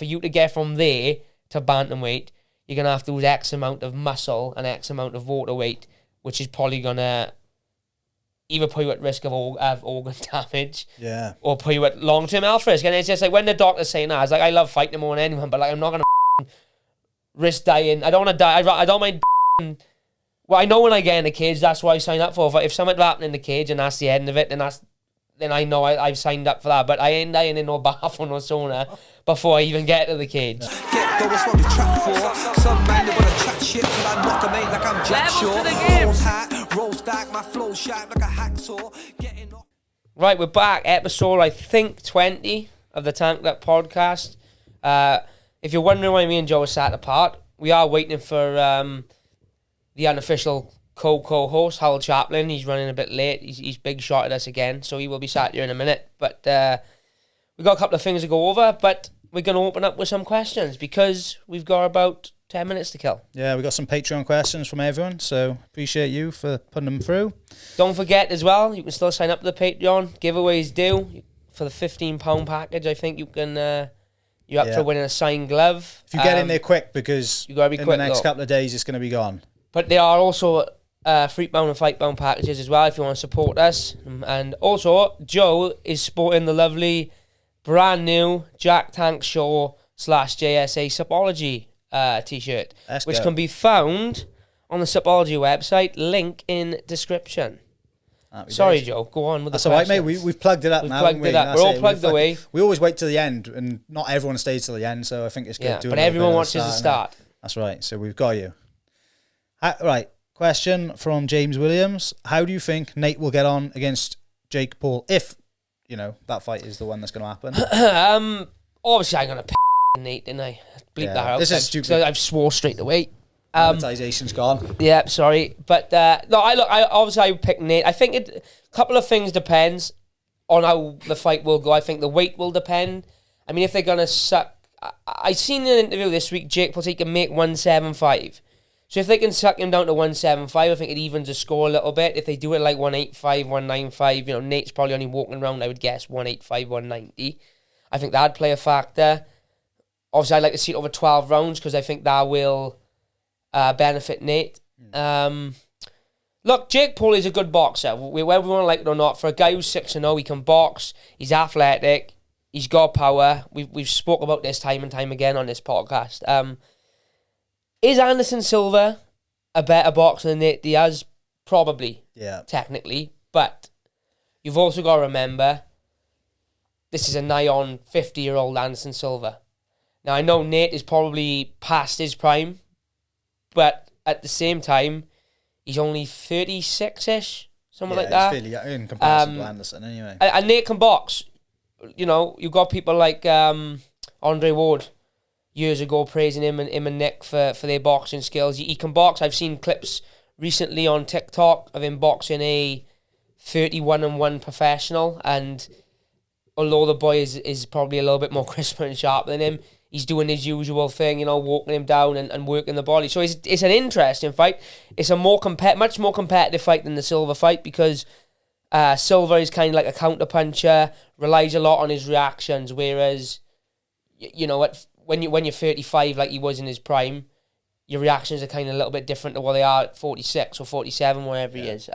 for you to get from there to bantamweight, you're going to have to lose X amount of muscle and X amount of water weight, which is probably going to either put you at risk of organ damage, or put you at long-term health risk. And it's just like when the doctor's saying that, it's like, I love fighting more than anyone, but like I'm not going to risk dying. I don't want to die. I don't mind. Well, I know when I get in the cage, that's what I sign up for. If something happened in the cage and that's the end of it, then I know I've signed up for that. But I ain't dying in no bath or no sauna before I even get to the cage. Get those from the track for some man they wanna chat shit till I knock 'em ain't like I'm Jack Shaw. Rolls hat, roll stack, my flow sharp like a hacksaw. Getting off. Right, we're back. Episode, I think, 20 of the Tank Up podcast. If you're wondering why me and Joe are sat apart, we are waiting for the unofficial co-host, Howell Chaplin. He's running a bit late. He's big shot at us again, so he will be sat here in a minute. But we've got a couple of things to go over, but we're going to open up with some questions because we've got about 10 minutes to kill. Yeah, we got some Patreon questions from everyone, so appreciate you for putting them through. Don't forget as well, you can still sign up to the Patreon. Giveaways due for the £15 package. I think you can... you're up for winning a signed glove. If you get in there quick, because you gotta be in quick, the next couple of days it's going to be gone. But there are also Freakbound and Fightbound packages as well if you want to support us. And also, Joe is sporting the lovely brand new Jack Tank Show /JSA Supology t-shirt, which can be found on the Supology website. Link in description. Sorry, Joe. Go on with the questions. That's all right, mate. We've plugged it up now. We're all plugged away. We always wait till the end, and not everyone stays till the end, so I think it's good. Yeah, but everyone watches the start. That's right. So we've got you. Right. Question from James Williams. How do you think Nate will get on against Jake Paul if, that fight is the one that's going to happen? Obviously, I'm going to Nate, didn't I? Bleep that out. This is stupid. So I've swore straight away. Monetization's gone. Yeah, sorry. But, no, I would pick Nate. I think a couple of things depends on how the fight will go. I think the weight will depend. I mean, if they're going to suck... I seen in an interview this week, Jake Paul, he can make 175. So if they can suck him down to 175, I think it evens the score a little bit. If they do it like 185, 195, Nate's probably only walking around, I would guess, 185, 190. I think that'd play a factor. Obviously, I'd like to see it over 12 rounds because I think that will benefit Nate. Look, Jake Paul is a good boxer. Whether we want to like it or not, for a guy who's 6-0, he can box, he's athletic, he's got power. We've spoke about this time and time again on this podcast. Is Anderson Silva a better boxer than Nate Diaz? Probably. Yeah. Technically. But you've also got to remember, this is a nigh on 50-year-old Anderson Silva. Now, I know Nate is probably past his prime, but at the same time, he's only 36-ish, something like that. He's fairly in comparison to Anderson, anyway. And Nate can box. You've got people like Andre Ward, years ago praising him and Nick for their boxing skills. He can box. I've seen clips recently on TikTok of him boxing a 31-1 professional, and although the boy is probably a little bit more crisper and sharp than him, he's doing his usual thing, walking him down and working the body. So it's an interesting fight. It's a much more competitive fight than the Silva fight because Silva is kind of like a counter-puncher, relies a lot on his reactions, whereas, when you're 35 like he was in his prime, your reactions are kind of a little bit different to what they are at 46 or 47, wherever he is.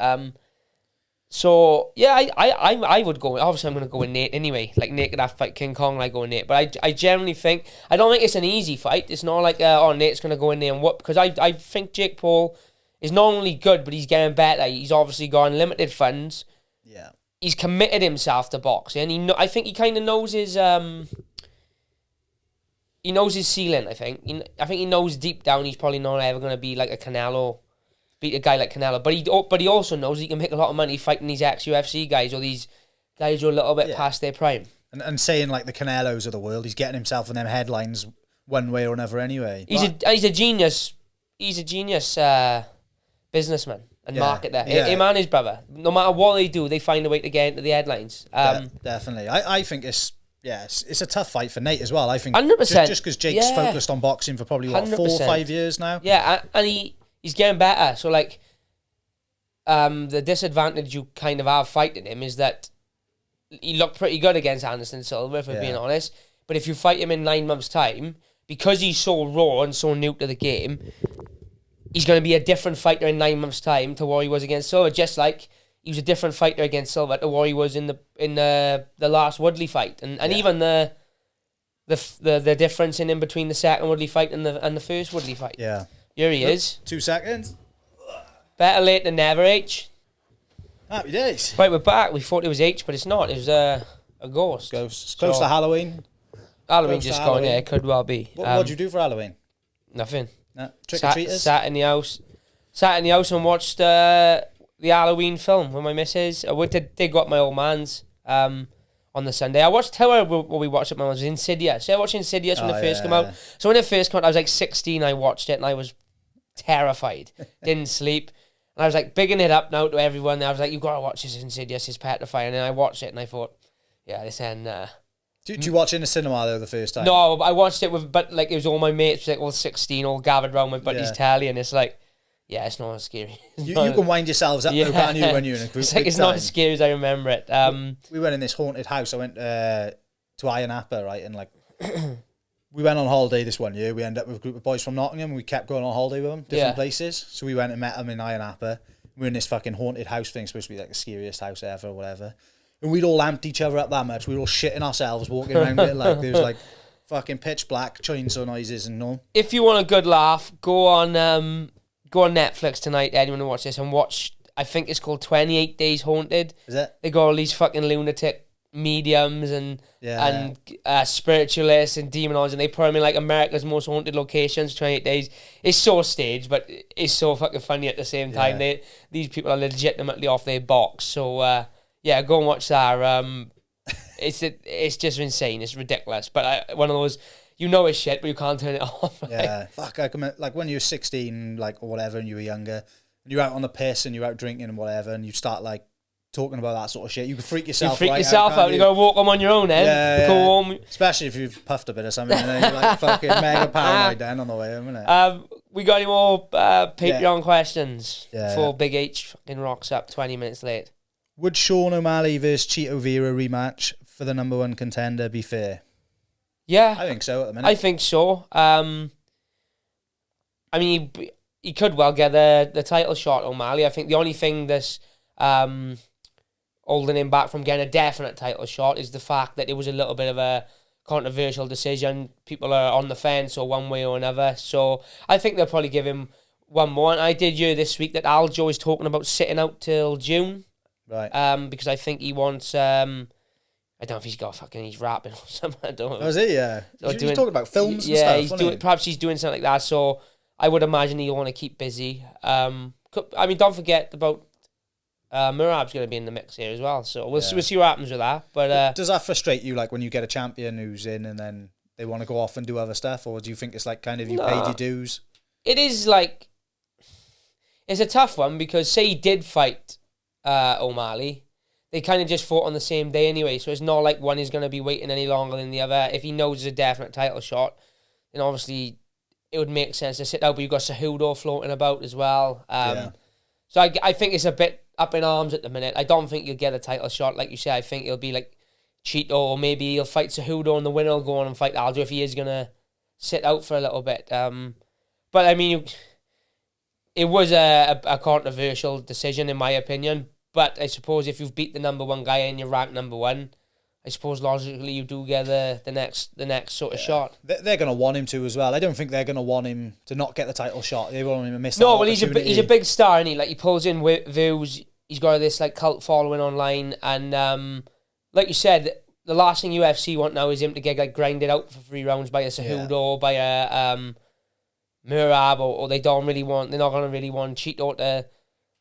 So, yeah, I would go... Obviously, I'm going to go with Nate anyway. Like, Nate could have to fight King Kong, I go with Nate. But I generally think... I don't think it's an easy fight. It's not like, Nate's going to go in there and whoop. Because I think Jake Paul is not only good, but he's getting better. He's obviously got unlimited funds. Yeah. He's committed himself to boxing. I think he kind of knows his... He knows his ceiling, I think. I think he knows deep down he's probably not ever going to be like a Canelo, beat a guy like Canelo. But he also knows he can make a lot of money fighting these ex-UFC guys or these guys who are a little bit past their prime. And saying like the Canelos of the world, he's getting himself in them headlines one way or another anyway. He's a genius. He's a genius businessman and marketer. Him and his brother. No matter what they do, they find a way to get into the headlines. Definitely. I think it's a tough fight for Nate as well. I think 100%. Just because Jake's focused on boxing for probably 4 or 5 years now. Yeah, and he's getting better. So like, the disadvantage you kind of have fighting him is that he looked pretty good against Anderson Silva, if we're being honest. But if you fight him in 9 months' time, because he's so raw and so new to the game, he's going to be a different fighter in 9 months' time to what he was against Silva. Just like he was a different fighter against Silva to what he was in the last Woodley fight, and even the difference in between the second Woodley fight and the first Woodley fight. Yeah. Here he is. 2 seconds. Better late than never, H. Happy days. Right, we're back. We thought it was H, but it's not. It was a ghost. Close to Halloween. Halloween Close just to gone, Halloween. yeah, it could well be. What'd you do for Halloween? Nothing. No. Trick-or-treaters? Sat in the house. Sat in the house and watched the Halloween film with my missus. I went to dig up my old man's on the Sunday. I watched, what we watched at my mum's, Insidious. I watched Insidious when it first came out. So when it first came out, I was like 16, I watched it and I was terrified. Didn't sleep. And I was like bigging it up now to everyone. I was like, you've got to watch this Insidious, it's petrifying. And then I watched it and I thought, yeah, this ain't... Did you watch it in the cinema though the first time? No, I watched it but like it was all my mates, like all 16, all gathered around my buddy's telly, and it's like, yeah, it's not as scary. You can wind yourselves up though, can't you, when you're in a group? It's not as scary as I remember it. We went in this haunted house. I went to Iron Apple, right, and like we went on holiday this one year. We ended up with a group of boys from Nottingham. We kept going on holiday with them, different places. So we went and met them in Iron Apple. We were in this fucking haunted house thing, supposed to be like the scariest house ever or whatever. And we'd all amped each other up that much. We were all shitting ourselves walking around it. Like there was like fucking pitch black chainsaw noises and all. If you want a good laugh, go on Netflix tonight, anyone who watch this, and watch, I think it's called 28 Days Haunted. Is it? They got all these fucking lunatic mediums and spiritualists and demonologists, and they put them in like America's most haunted locations, 28 days. It's so staged, but it's so fucking funny at the same time. These people are legitimately off their box. So yeah, go and watch that. It's just insane. It's ridiculous. But one of those, you know it's shit, but you can't turn it off. Yeah, fuck. Like when you were 16, like or whatever, and you were younger, and you're out on the piss and you're out drinking and whatever, and you start like talking about that sort of shit, you can freak yourself. You got to walk them on your own, then. Yeah. Go home. Especially if you've puffed a bit or something, and then you're like fucking mega paranoid then on the way home, innit? We got any more Patreon questions before Big H fucking rocks up 20 minutes late? Would Sean O'Malley versus Cheeto Vera rematch for the number one contender be fair? Yeah. I think so at the minute. I think so. I mean, he could well get the title shot, O'Malley. I think the only thing that's holding him back from getting a definite title shot is the fact that it was a little bit of a controversial decision. People are on the fence or one way or another. So I think they'll probably give him one more. And I did hear this week that Aljo is talking about sitting out till June. Right. Because I think he wants... I don't know if he's rapping or something. I don't know. Oh, is he? Yeah. He's talking about films and stuff. Yeah, perhaps he's doing something like that. So I would imagine he'll want to keep busy. I mean, don't forget about Murab's going to be in the mix here as well. So we'll see what happens with that. But does that frustrate you, like when you get a champion who's in and then they want to go off and do other stuff, or do you think it's like kind of you paid your dues? It is like, it's a tough one because say he did fight O'Malley, they kind of just fought on the same day anyway, so it's not like one is going to be waiting any longer than the other. If he knows it's a definite title shot, then obviously it would make sense to sit out, but you've got Cejudo floating about as well. So I think it's a bit up in arms at the minute. I don't think you'll get a title shot, like you say. I think it'll be like Cheeto, or maybe he'll fight Cejudo and the winner will go on and fight Aljo if he is going to sit out for a little bit. But I mean, it was a controversial decision in my opinion. But I suppose if you've beat the number one guy and you're ranked number one, I suppose logically you do get the next sort of shot. They're going to want him to as well. I don't think they're going to want him to not get the title shot. They want him to miss. No, well he's a big star, and he pulls in views. He's got this like cult following online, and like you said, the last thing UFC want now is him to get like grinded out for 3 rounds by a Cejudo or by a Murab, or they're not going to really want Cheeto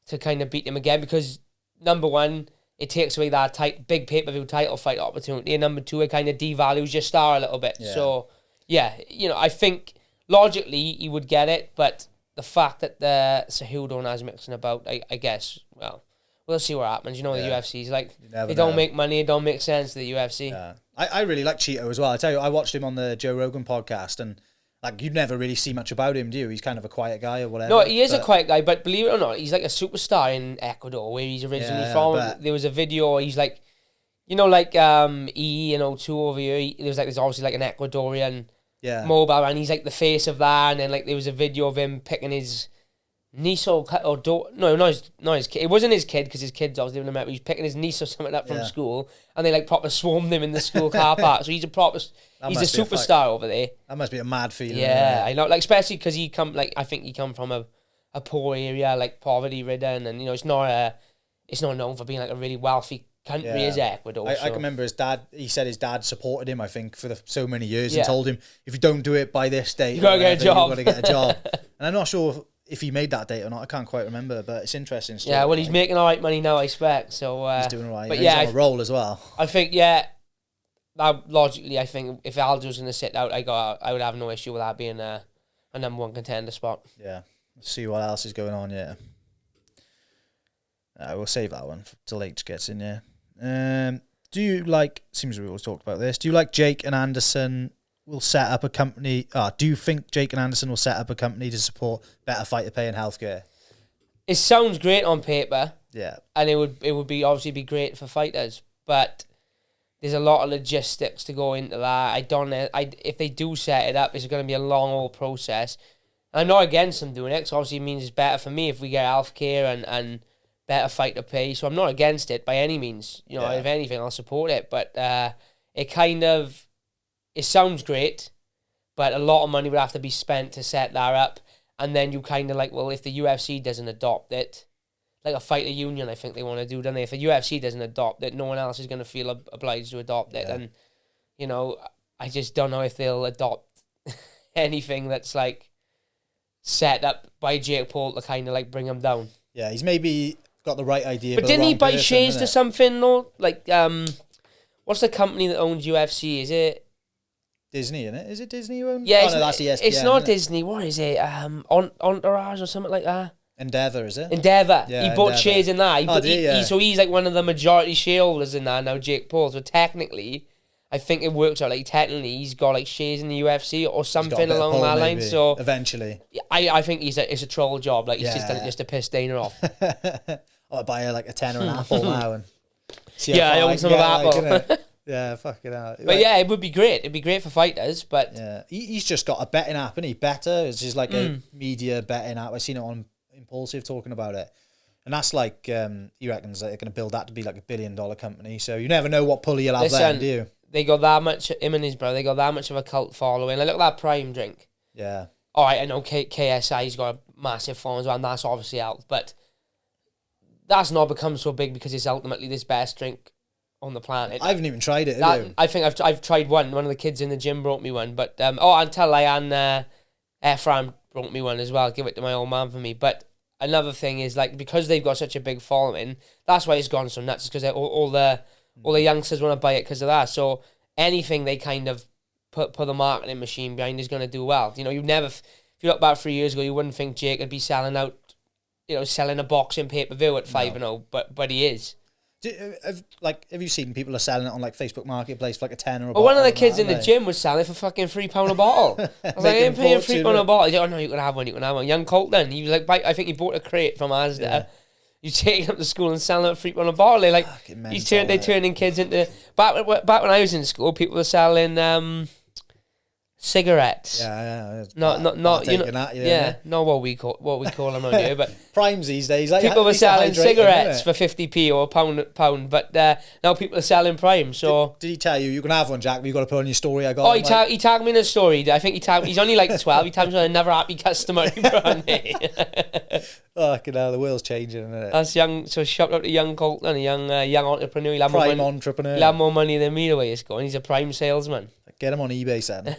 to kind of beat him again, because number one, it takes away that big pay-per-view title fight opportunity, and number two, it kind of devalues your star a little bit. Yeah. So, yeah, I think logically he would get it, but the fact that the Cejudo and is mixing about, I guess, well, we'll see what happens. The UFC's like, they don't make money, it don't make sense to the UFC. Yeah. I really like Cheeto as well. I tell you, I watched him on the Joe Rogan podcast, and like you'd never really see much about him, do you? He's kind of a quiet guy or whatever. No, he is a quiet guy, but believe it or not, he's like a superstar in Ecuador, where he's originally from. There was a video, he's like, You know, like E and O2 over here. There's obviously like an Ecuadorian mobile, and he's like the face of that. And then like there was a video of him picking his niece or daughter. No, not his kid. It wasn't his kid because his kid's obviously living in America. He was picking his niece or something up from school, and they like proper swarmed him in the school car park. So he's a superstar over there. That must be a mad feeling. Yeah, I know. Like especially because I think he come from a poor area, like poverty ridden, and it's not known for being like a really wealthy country, is Ecuador. I can remember his dad. He said his dad supported him, I think, for so many years, and told him, if you don't do it by this date, you gotta get a job. You gotta get a job. And I'm not sure if he made that date or not. I can't quite remember, but it's interesting. Story, yeah, well, he's making all right money now, I expect. So he's doing all right. But he's on a roll as well. I think logically, I think if Aldo's going to sit out, I would have no issue with that being a number one contender spot. Yeah, let's see what else is going on. Yeah, we'll save that one till H gets in. Yeah. Do you like? Seems we always talked about this. Do you like Jake and Anderson will set up a company? Do you think Jake and Anderson will set up a company to support better fighter pay and healthcare? It sounds great on paper. Yeah, and it would be obviously be great for fighters, but there's a lot of logistics to go into that. I don't know. If they do set it up, it's going to be a long old process. And I'm not against them doing it, because obviously it means it's better for me if we get healthcare and better fighter pay. So I'm not against it by any means. If anything, I'll support it. But it sounds great, but a lot of money would have to be spent to set that up. And then you kind of like, well, if the UFC doesn't adopt it, like a fighter union, I think they want to do, don't they? If the UFC doesn't adopt it, no one else is going to feel obliged to adopt it. And, I just don't know if they'll adopt anything that's like set up by Jake Paul to kind of like bring him down. Yeah, he's maybe got the right idea. But didn't he buy shares to something though? Like, what's the company that owns UFC? Is it Disney? Isn't it? Is it Disney who owns? Yeah, that's ESPN. It's not Disney. What is it? Entourage or something like that. Endeavour, is it? Endeavour. Yeah, he bought shares in that. So he's like one of the majority shareholders in that now, Jake Paul. So technically, I think it works out like technically he's got like shares in the UFC or something along that line. So eventually, I think it's a troll job. Like he's just to piss Dana off. I'll buy a tenner an apple now and see I own some of Apple. Yeah, fucking hell. But it would be great. It'd be great for fighters. But he's just got a betting app, and he Better. It's just like a media betting app. I've seen it on Impulsive talking about it, and that's like he reckons that they're going to build that to be like $1 billion company. So you never know what pulley you'll have there, do you? They got that much. Him and his brother. They got that much of a cult following. Like, look at that Prime drink. Yeah. All right, I know KSI's got a massive following as well, and that's obviously out, but that's not become so big because it's ultimately this best drink on the planet. I haven't even tried it. I think I've tried one. One of the kids in the gym brought me one, but until Ephraim brought me one as well. Give it to my old man for me. But another thing is like because they've got such a big following, that's why it's gone so nuts. Because all the youngsters want to buy it because of that. So anything they kind of put the marketing machine behind is going to do well. You never, if you look back 3 years ago, you wouldn't think Jake would be selling out, selling a boxing pay-per-view at 5-0, but he is. Have you seen people are selling it on like Facebook Marketplace for like a tenner? Well, one of the kids in the gym was selling it for fucking £3 a bottle. I was like, I'm paying £3 a bottle. He's like, oh no, you can have one, you can have one. Young Colton, he was like, I think he bought a crate from Asda. Yeah. You take it up to school and selling it for £3 a bottle. They like, they turning kids into back when I was in school, people were selling cigarettes. Yeah. Not not what we call them on here, but Primes these days. Like people were selling cigarettes for 50p or a pound, but now people are selling Prime. So did he tell you can have one, Jack? But you got to put on your story. I got. He tagged me in a story. I think he's only like 12. He tagged me on a never happy customer. Fucking hell, the world's changing, isn't it? That's young. So shout out to young Colton, a young entrepreneur. Prime entrepreneur. He'll have more money than me the way it's going. He's a Prime salesman. Get him on eBay, son.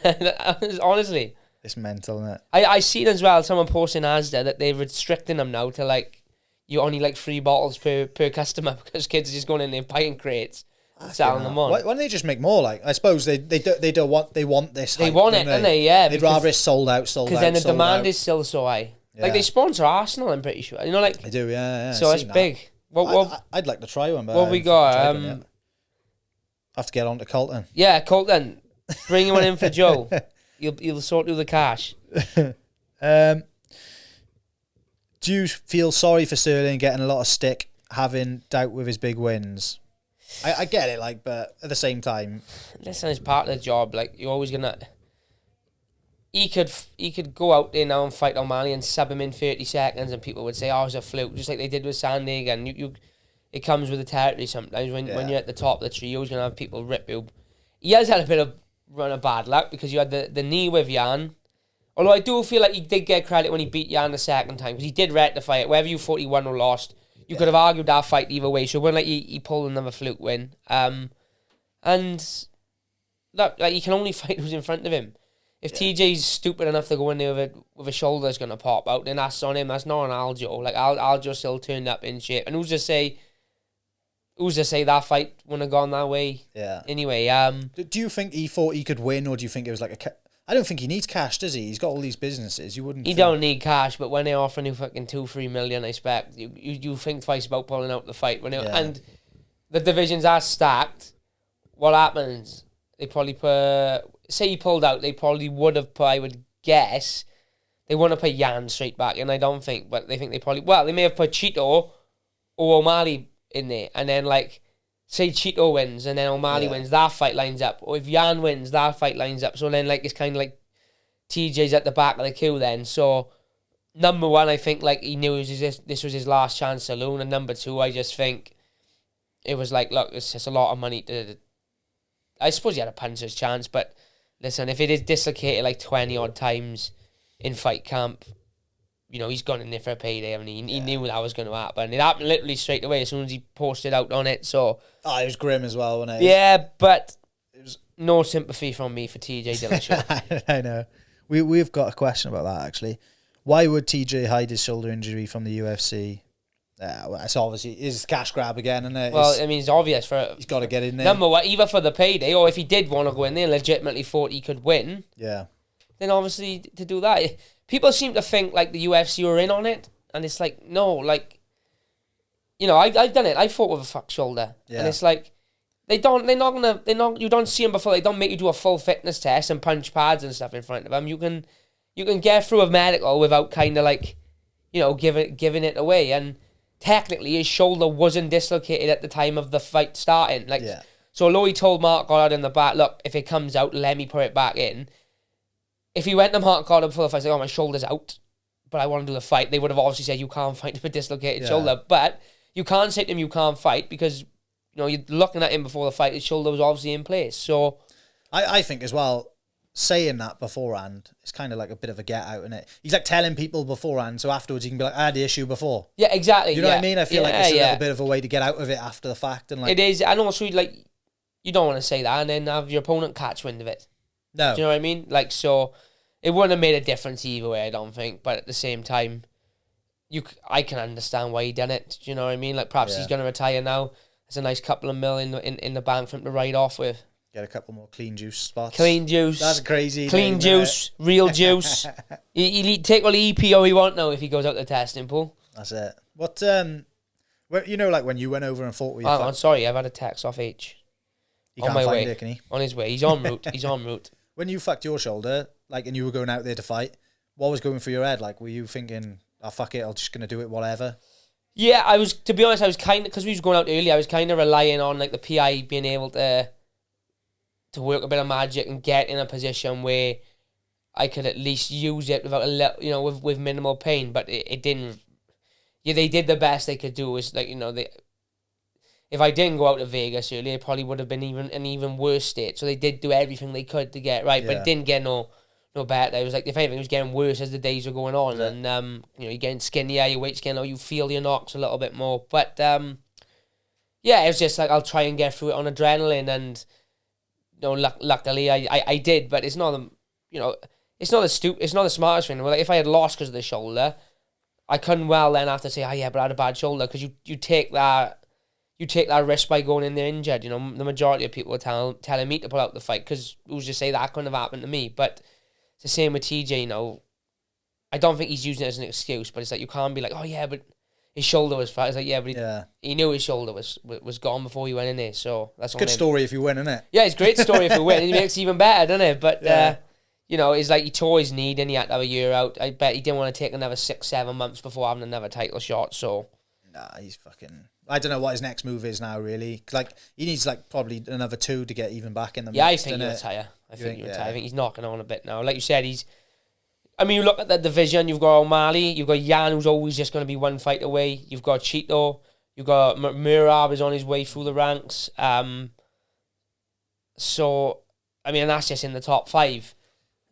Honestly. It's mental, isn't it? I seen as well someone posting Asda that they're restricting them now to like you only like 3 bottles per customer because kids are just going in there buying crates and selling them on. Why don't they just make more? Like I suppose they want this. They want it, don't they? Yeah. They'd rather it's sold out. Because then the demand is still so high. Yeah. Like they sponsor Arsenal, I'm pretty sure. Like they do, yeah. So it's big. I'd like to try one. But what we got? I have to get on to Colton. Yeah, Colton. Bring one in for Joe. You'll sort through the cash. Do you feel sorry for Sterling getting a lot of stick, having doubt with his big wins? I get it, like, but at the same time, listen, it's part of the job. Like, you're always gonna. He could go out there now and fight O'Malley and sub him in 30 seconds, and people would say, "Oh, it's a fluke," just like they did with Sandig. And it comes with the territory sometimes. When you're at the top of the tree, you're always gonna have people rip you. He has had a bit of run of bad luck because you had the knee with Jan. Although I do feel like he did get credit when he beat Jan the second time, because he did rectify it. Whether you thought he won or lost, you could have argued that fight either way. So it wasn't like he pulled another fluke win. And look, like, he can only fight who's in front of him. If TJ's stupid enough to go in there with a shoulder that's going to pop out, then that's on him. That's not on Aljo. Like, Aljo still turned up in shape. And who's to say that fight wouldn't have gone that way? Yeah. Anyway, do you think he thought he could win, or do you think it was like I don't think he needs cash, does he? He's got all these businesses. You wouldn't. He don't need cash, but when they're offering you fucking 2-3 million, I expect you think twice about pulling out the fight. And the divisions are stacked. What happens? They probably say he pulled out. They probably would have. I would guess they want to put Jan straight back, and I don't think. But they think they may have put Cheeto or O'Malley in there, and then like say Cheeto wins and then O'Malley wins, that fight lines up. Or if Jan wins, that fight lines up. So then like it's kind of like TJ's at the back of the queue then. So number one, I think like he knew this was his last chance saloon, and number two, I just think it was like, look, it's just a lot of money to. I suppose he had a puncher's chance, but listen, if it is dislocated like 20 odd times in fight camp, you know, he's gone in there for a payday. I mean, he knew that was going to happen. It happened literally straight away as soon as he posted out on it. So it was grim as well, wasn't it? Yeah, but it was no sympathy from me for TJ Dillashaw. I know. We've got a question about that actually. Why would TJ hide his shoulder injury from the UFC? Well, it's obviously his cash grab again, isn't it? Well, I mean, it's obvious he's got to get in there. Number one, either for the payday, or if he did want to go in there and legitimately thought he could win. Yeah. Then obviously to do that, people seem to think like the UFC were in on it, and it's like no, like, you know, I've done it. I fought with a fucked shoulder, and it's like you don't see them before. They don't make you do a full fitness test and punch pads and stuff in front of them. You can get through a medical without kind of like, you know, giving it away. And technically his shoulder wasn't dislocated at the time of the fight starting. Like, so although he told Mark Goddard in the back, look, if it comes out, let me put it back in. If he went to Mark Goddard before the fight, like, oh, my shoulder's out, but I want to do the fight, they would have obviously said, you can't fight with a dislocated shoulder. But you can't say to him, you can't fight, because, you know, you're looking at him before the fight, his shoulder was obviously in place. So I think as well, saying that beforehand, it's kind of like a bit of a get out, isn't it? He's like telling people beforehand, so afterwards you can be like, I had the issue before. Yeah, exactly. You know what I mean? I feel like it's a little bit of a way to get out of it after the fact. And like, it is, and also like, you don't want to say that and then have your opponent catch wind of it. No. Do you know what I mean? Like, so it wouldn't have made a difference either way, I don't think. But at the same time, I can understand why he done it. Do you know what I mean? Like, perhaps he's going to retire now. There's a nice couple of mil in the bank for him to ride off with. Get a couple more clean juice spots. Clean juice. That's crazy. Clean juice. Real juice. He'll take all the EPO he want now if he goes out the testing pool. That's it. What, you know, like when you went over and fought with your... I'm sorry, I've had a text off H. He on can't my find way. It, can he? On his way. He's en route. He's en route. When you fucked your shoulder, like, and you were going out there to fight, what was going through your head? Like, were you thinking, oh, fuck it, I'm just going to do it, whatever? Yeah, to be honest, I was kind of, because we was going out early, I was kind of relying on, like, the PI being able to work a bit of magic and get in a position where I could at least use it without a little, you know, with minimal pain. But it didn't. Yeah, they did the best they could do. Was like, you know, if I didn't go out to Vegas early, it probably would have been in an even worse state. So they did do everything they could to get right, but it didn't get no better. It was like, if anything, it was getting worse as the days were going on, and you know, you're getting skinnier, your weight's getting low, you feel your knocks a little bit more. But yeah, it was just like, I'll try and get through it on adrenaline, and you know, luckily I did. But it's not the, you know, it's not the smartest thing. Like, if I had lost because of the shoulder, I couldn't well then have to say, oh yeah, but I had a bad shoulder, because you take that risk by going in there injured. You know, the majority of people were telling me to pull out the fight, because who's to say that couldn't have happened to me. But it's the same with TJ. You know, I don't think he's using it as an excuse, but it's like, you can't be like, oh yeah, but his shoulder was fat. It's like, yeah, but he knew his shoulder was gone before he went in there. So that's good story if you win, isn't it? Yeah, it's a great story if you win. It makes it even better, doesn't it? But you know, it's like he tore his knee, and he had to have a year out. I bet he didn't want to take another 6-7 months before having another title shot. So nah, he's fucking. I don't know what his next move is now, really. Like, he needs, like, probably another 2 to get even back in the Yeah, mix, I think he'll innit? retire. I think he'll retire. yeah. I think he's knocking on a bit now. Like you said, he's... I mean, you look at the division, you've got O'Malley, you've got Jan, who's always just going to be one fight away. You've got Cheeto, you've got Murab is on his way through the ranks. So, I mean, and that's just in the top 5.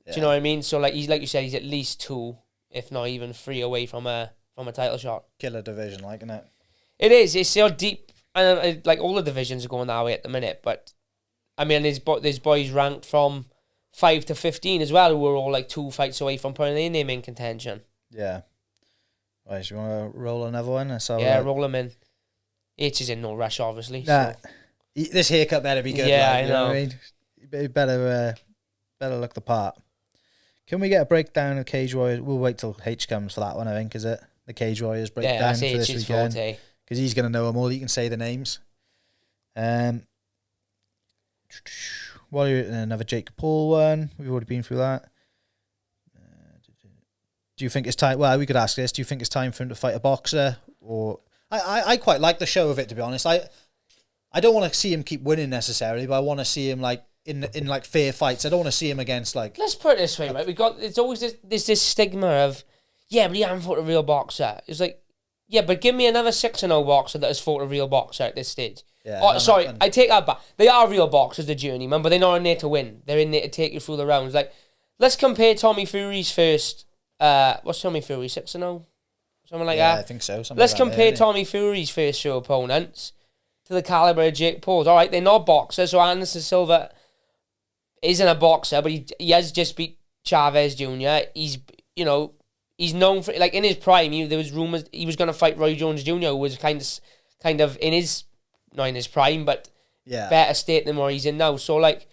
Do you know what I mean? So, like you said, he's at least 2, if not even 3 away from a title shot. Killer division, like, isn't it? It is. It's so deep, and like all the divisions are going that way at the minute. But I mean, there's boys ranked from 5 to 15 as well, who are all like 2 fights away from putting their name in contention. Yeah. Right, so you want to roll another one? Roll them in. H is in no rush, obviously. Nah, So. this haircut better be good. Yeah, like, I you know. What I mean? You better look the part. Can we get a breakdown of Cage Warriors? We'll wait till H comes for that one, I think, is it? The Cage Warriors breakdown That's for this H's weekend. forte. Because he's going to know them all. He can say the names. Another Jake Paul one. We've already been through that. Do you think it's time? Well, we could ask this. Do you think it's time for him to fight a boxer? Or I quite like the show of it, to be honest. I don't want to see him keep winning necessarily, but I want to see him like in like fair fights. I don't want to see him against like. Let's put it this way, right? It's always this stigma of, yeah, but he hasn't fought a real boxer. It's like, yeah, but give me another 6-0 boxer that has fought a real boxer at this stage. Yeah, sorry, I take that back. They are real boxers, the journeyman, but they're not in there to win. They're in there to take you through the rounds. Like, let's compare Tommy Fury's first. What's Tommy Fury, 6-0? Something like that? Yeah, I think so. Let's compare Tommy Fury's first 2 opponents to the caliber of Jake Paul's. All right, they're not boxers, so Anderson Silva isn't a boxer, but he has just beat Chavez Jr. He's known for, like, in his prime, there was rumours he was going to fight Roy Jones Jr., who was kind of in his, not in his prime, but better state than where he's in now. So, like,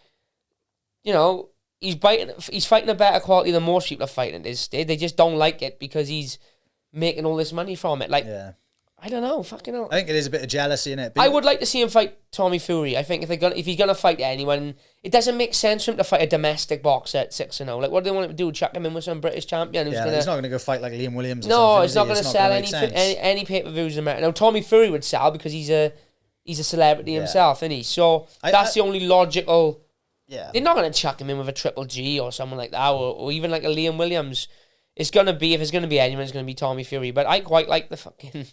he's fighting a better quality than most people are fighting at this stage. They just don't like it because he's making all this money from it. Like, I don't know, fucking hell. I think it is a bit of jealousy in it. I would like to see him fight Tommy Fury. I think if he's gonna fight anyone, it doesn't make sense for him to fight a domestic boxer at 6-0. Like, what do they want him to do? Chuck him in with some British champion who's gonna? He's not gonna go fight like Liam Williams. No, he's not gonna sell any pay-per-views in America. Now, Tommy Fury would sell because he's a celebrity himself, isn't he? So that's the only logical. Yeah, they're not gonna chuck him in with a Triple G or someone like that, or even like a Liam Williams. It's gonna be, if it's gonna be anyone, it's gonna be Tommy Fury. But I quite like the fucking.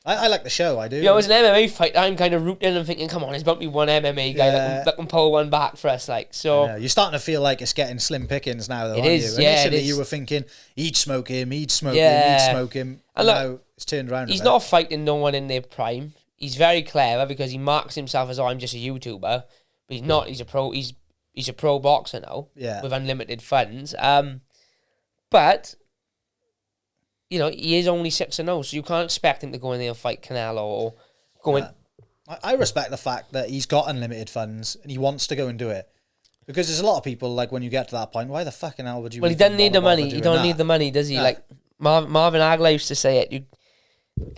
I like the show, I do. As an MMA fight, I'm kind of rooting and thinking, come on, there's about to be one MMA guy that can pull one back for us. Like, so you're starting to feel like it's getting slim pickings now, though, it aren't is, you? Initially, it is. you were thinking, he'd smoke him, he'd smoke him. And look, now it's turned around. He's not fighting no one in their prime. He's very clever because he marks himself as, I'm just a YouTuber. But he's not. He's a pro. He's a pro boxer now with unlimited funds. But he is only 6-0, so you can't expect him to go in there and fight Canelo or go in. I respect the fact that he's got unlimited funds and he wants to go and do it. Because there's a lot of people, like, when you get to that point, why the fucking hell would you... Well, he doesn't need the money. He don't need the money, does he? Nah. Like, Marvin Hagler used to say it.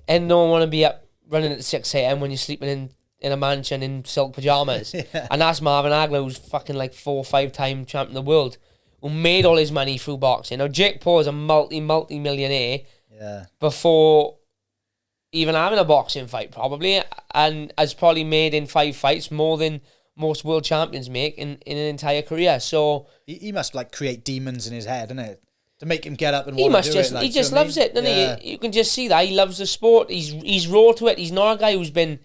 And no one want to be up running at 6 a.m. when you're sleeping in a mansion in silk pajamas. And that's Marvin Hagler, who's fucking like 4 or 5 time champion of the world, who made all his money through boxing. Now, Jake Paul is a multi-millionaire before even having a boxing fight, probably, and has probably made in 5 fights more than most world champions make in an entire career. So he must, like, create demons in his head, innit? To make him get up and want to do it. Like, he just loves it, doesn't he? You can just see that. He loves the sport. He's raw to it. He's not a guy who's been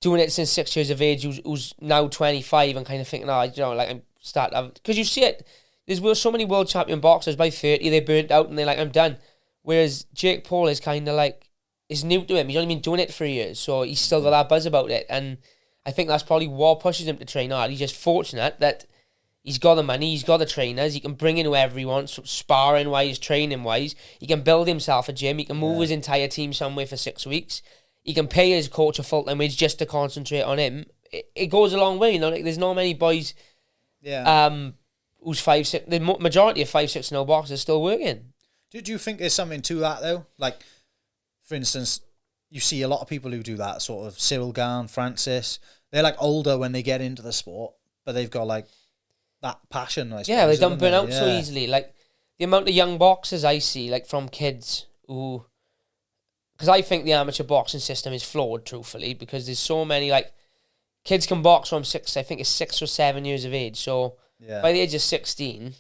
doing it since 6 years of age, who's now 25 and kind of thinking, I'm starting... Because you see it... There's so many world champion boxers by 30, they burnt out and they're like, I'm done. Whereas Jake Paul is kind of like, it's new to him. He's only been doing it for years, so he's still got that buzz about it. And I think that's probably what pushes him to train hard. He's just fortunate that he's got the money, he's got the trainers, he can bring in whoever he wants, sparring-wise, training-wise. He can build himself a gym, he can move his entire team somewhere for 6 weeks. He can pay his coach a full-time wage just to concentrate on him. It goes a long way, Like, there's not many boys... who's 5-6, the majority of 5-6-0 boxers are still working. Do you think there's something to that, though? Like, for instance, you see a lot of people who do that, sort of Cyril Gane, Francis. They're, like, older when they get into the sport, but they've got, like, that passion, I suppose. Yeah, they don't burn out so easily. Like, the amount of young boxers I see, like, from kids who because I think the amateur boxing system is flawed, truthfully, because there's so many, like, kids can box from 6 or 7 years of age. So by the age of 16,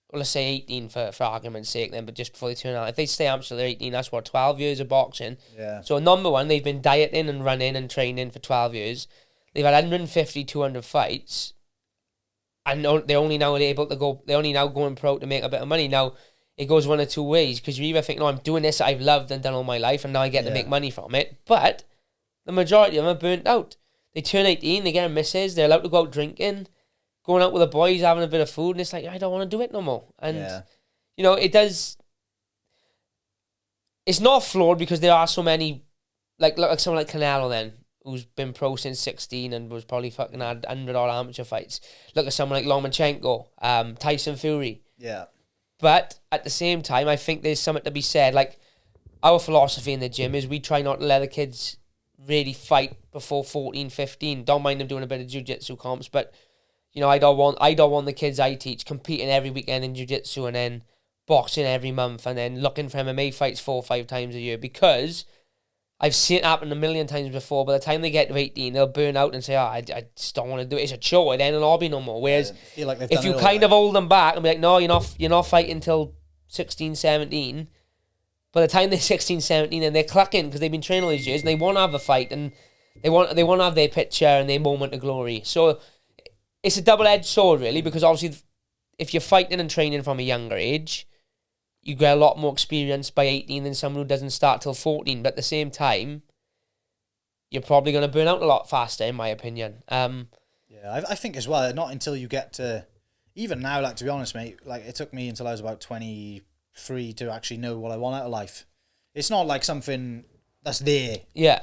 well, let's say 18 for argument's sake then, but just before they turn out, if they stay amateur, they're 18, that's 12 years of boxing. Yeah. So number one, they've been dieting and running and training for 12 years. They've had 150, 200 fights, and they're only now able to go, they're only now going pro to make a bit of money. Now, it goes one of two ways, because you either think, no, I'm doing this I've loved and done all my life, and now I get to make money from it, but the majority of them are burnt out. They turn 18, they get a missus, they're allowed to go out drinking, going out with the boys, having a bit of food, and it's like, I don't want to do it no more. And, you know, it does... It's not flawed because there are so many... Like someone like Canelo then, who's been pro since 16 and was probably fucking had 100 odd amateur fights. Look at someone like Lomachenko, Tyson Fury. Yeah. But at the same time, I think there's something to be said. Like, our philosophy in the gym is we try not to let the kids really fight before 14, 15. Don't mind them doing a bit of jiu-jitsu comps, but, you know, I don't want the kids I teach competing every weekend in jiu-jitsu and then boxing every month and then looking for MMA fights 4 or 5 times a year, because I've seen it happen a million times before. By the time they get to 18, they'll burn out and say, I just don't want to do it. It's a chore. It ain't an hobby no more. Whereas if you kind of hold them back and be like, no, you're not fighting until 16, 17, by the time they're 16, 17, and they're clucking because they've been training all these years and they want to have a fight and they want to have their picture and their moment of glory. So it's a double-edged sword, really, because obviously if you're fighting and training from a younger age, you get a lot more experience by 18 than someone who doesn't start till 14. But at the same time, you're probably going to burn out a lot faster, in my opinion. I think as well, not until you get to... Even now, like, to be honest, mate, like, it took me until I was about 23 to actually know what I want out of life. It's not like something that's there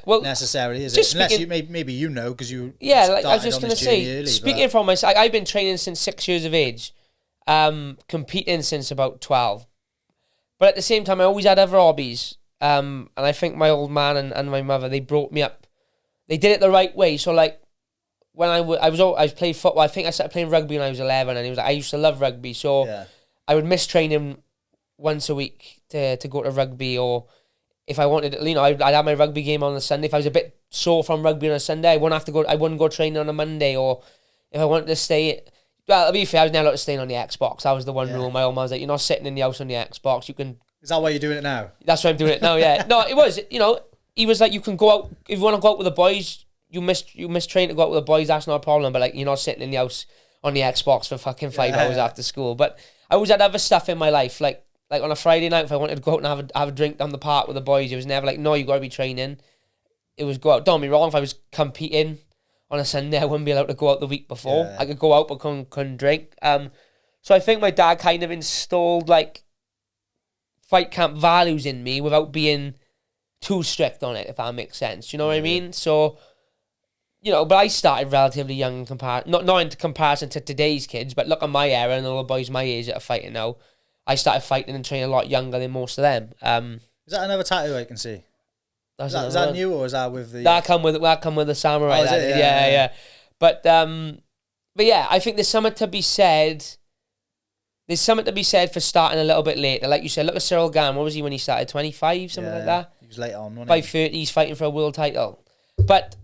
necessarily, is it? Unless maybe you know, because you like I was just going to say, speaking from myself, I've been training since 6 years of age, competing since about 12. But at the same time, I always had other hobbies. And I think my old man and my mother, they brought me up. They did it the right way. So, like, when I played football, I think I started playing rugby when I was 11, and it was like, I used to love rugby. So I would miss training once a week to go to rugby, or if I wanted, you know, I'd have my rugby game on a Sunday. If I was a bit sore from rugby on a Sunday, I wouldn't go training on a Monday, or if I wanted to stay... Well, to be fair, I was never allowed to stay on the Xbox. That was the one rule. My old man was like, you're not sitting in the house on the Xbox. You can... Is that why you're doing it now? That's why I'm doing it now, yeah. No, it was, you know, he was like, you can go out, if you want to go out with the boys, you miss train to go out with the boys, that's not a problem, but like, you're not sitting in the house on the Xbox for fucking 5 hours after school. But I always had other stuff in my life, like on a Friday night, if I wanted to go out and have a drink down the park with the boys, it was never like, no, you got to be training. It was go out. Don't be wrong, if I was competing on a Sunday, I wouldn't be allowed to go out the week before. I could go out but couldn't drink. So I think my dad kind of installed like fight camp values in me without being too strict on it, if that makes sense. You know what I mean? So, you know, but I started relatively young in not in comparison to today's kids, but look at my era and all the boys my age that are fighting now. I started fighting and training a lot younger than most of them. Is that another tattoo I can see? Is that new, or is that with the... That come with the samurai. Oh, yeah. But yeah, I think there's something to be said. There's something to be said for starting a little bit later. Like you said, look at Cyril Gane. What was he when he started? 25, something like that? He was late on, wasn't he? By 30, he's fighting for a world title. But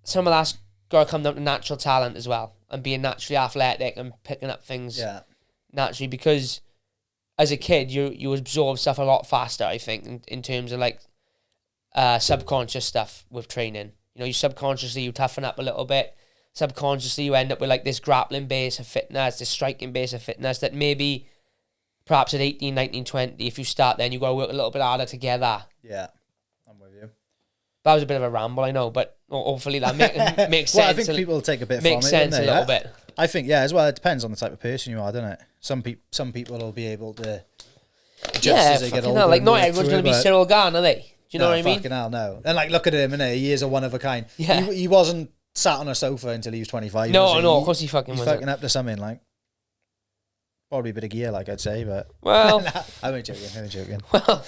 some of that's got to come down to natural talent as well, and being naturally athletic and picking up things naturally, because as a kid, you absorb stuff a lot faster, I think, in terms of like subconscious stuff with training. You know, you subconsciously, you toughen up a little bit. Subconsciously, you end up with like this grappling base of fitness, this striking base of fitness that maybe perhaps at 18, 19, 20, if you start then, you've got to work a little bit harder together. Yeah, I'm with you. That was a bit of a ramble, I know, but hopefully that makes sense. Well, I think people will take a bit from it. Makes sense a little bit. I think, as well, it depends on the type of person you are, doesn't it? Some people will be able to adjust as they get older. Like, not everyone's going to be Cyril Gane, are they? Do you know what I mean? Fucking hell, no. And like, look at him, innit? He is a one of a kind. Yeah. He wasn't sat on a sofa until he was 25. No, of course he fucking wasn't. He's fucking up to something, like. Probably a bit of gear, like I'd say, but... Well... Nah, I'm only joking. Well...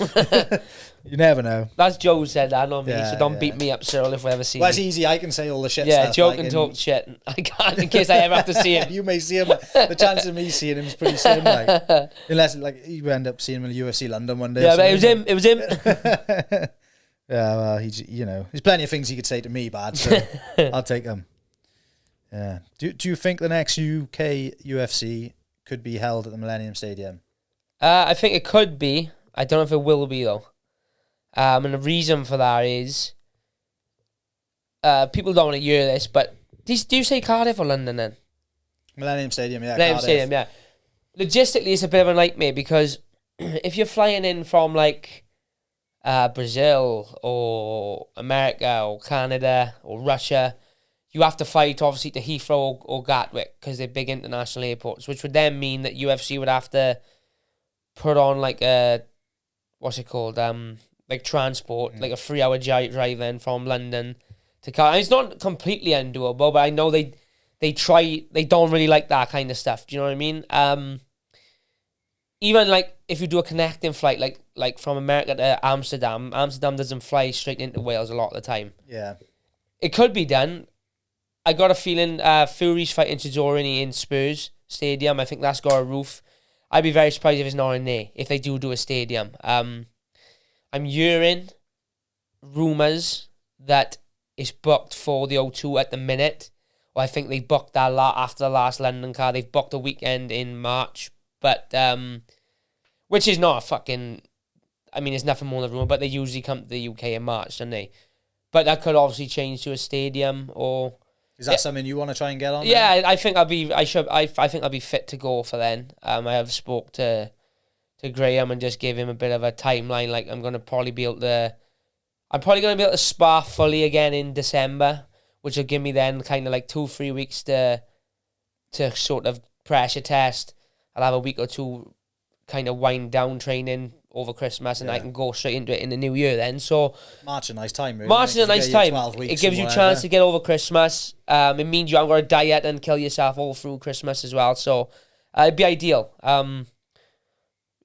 You never know. That's Joe said that, not me, so don't beat me up, Cyril, if we ever see Well, it's easy, I can say all the shit stuff. Yeah, Joe can talk shit. I can't, in case I ever have to see him. You may see him. The chance of me seeing him is pretty slim, like. Unless, like, you end up seeing him in UFC London one day. Yeah, but it was him. Yeah, well, there's plenty of things he could say to me bad, so I'll take them. Yeah. Do you think the next UK UFC could be held at the Millennium Stadium? I think it could be. I don't know if it will be though. And the reason for that is, people don't want to hear this, but do you say Cardiff or London then? Millennium Stadium, yeah. Millennium Cardiff. Stadium, yeah. Logistically, it's a bit of a nightmare because if you're flying in from like Brazil or America or Canada or Russia, you have to fight obviously to Heathrow or Gatwick because they're big international airports, which would then mean that UFC would have to put on like a, what's it called, like transport, like a 3-hour drive in from London to Cardiff. It's not completely undoable, but I know they don't really like that kind of stuff. Do you know what I mean? Even like if you do a connecting flight, like from America to Amsterdam doesn't fly straight into Wales a lot of the time. Yeah. It could be done. I got a feeling Fury's fighting Chisora in Spurs Stadium. I think that's got a roof. I'd be very surprised if it's not in there, if they do a stadium. I'm hearing rumours that it's booked for the O2 at the minute. Or I think they booked that after the last London card. They've booked a weekend in March. But, which is not a fucking, I mean, it's nothing more than a rumour, but they usually come to the UK in March, don't they? But that could obviously change to a stadium or... Is that something you want to try and get on? Yeah, I think I think I'll be fit to go for then. I have spoke to Graham and just gave him a bit of a timeline. Like I'm probably going to be able to spar fully again in December, which will give me then kind of like 2-3 weeks to sort of pressure test. I'll have a week or two kind of wind down training over Christmas, and I can go straight into it in the new year then. So March is a nice time, really. March is a nice time. It gives you a chance to get over Christmas. It means you haven't got to diet and kill yourself all through Christmas as well. So it'd be ideal. But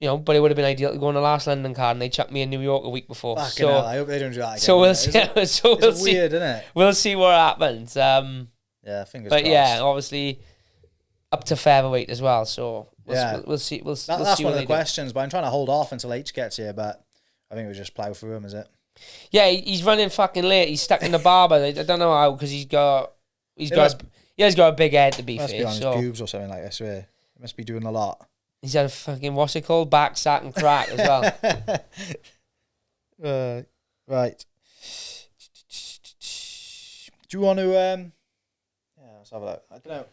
it would have been ideal to go on the last London card, and they chucked me in New York a week before. Fucking hell, I hope they don't do that again. So we'll see. It's weird, isn't it? We'll see what happens. Yeah, fingers crossed. But yeah, obviously up to featherweight as well. So we'll see. That's one of the questions, but I'm trying to hold off until H gets here. But I think we'll just plough through him, is it? Yeah, he's running fucking late. He's stuck in the barber. I don't know how because he has got a big head to be fair. Must be on his pubes or something like this. He must be doing a lot. He's had a fucking, what's it called? Back, sack and crack as well. Right. Do you want to... let's have a look. I don't know.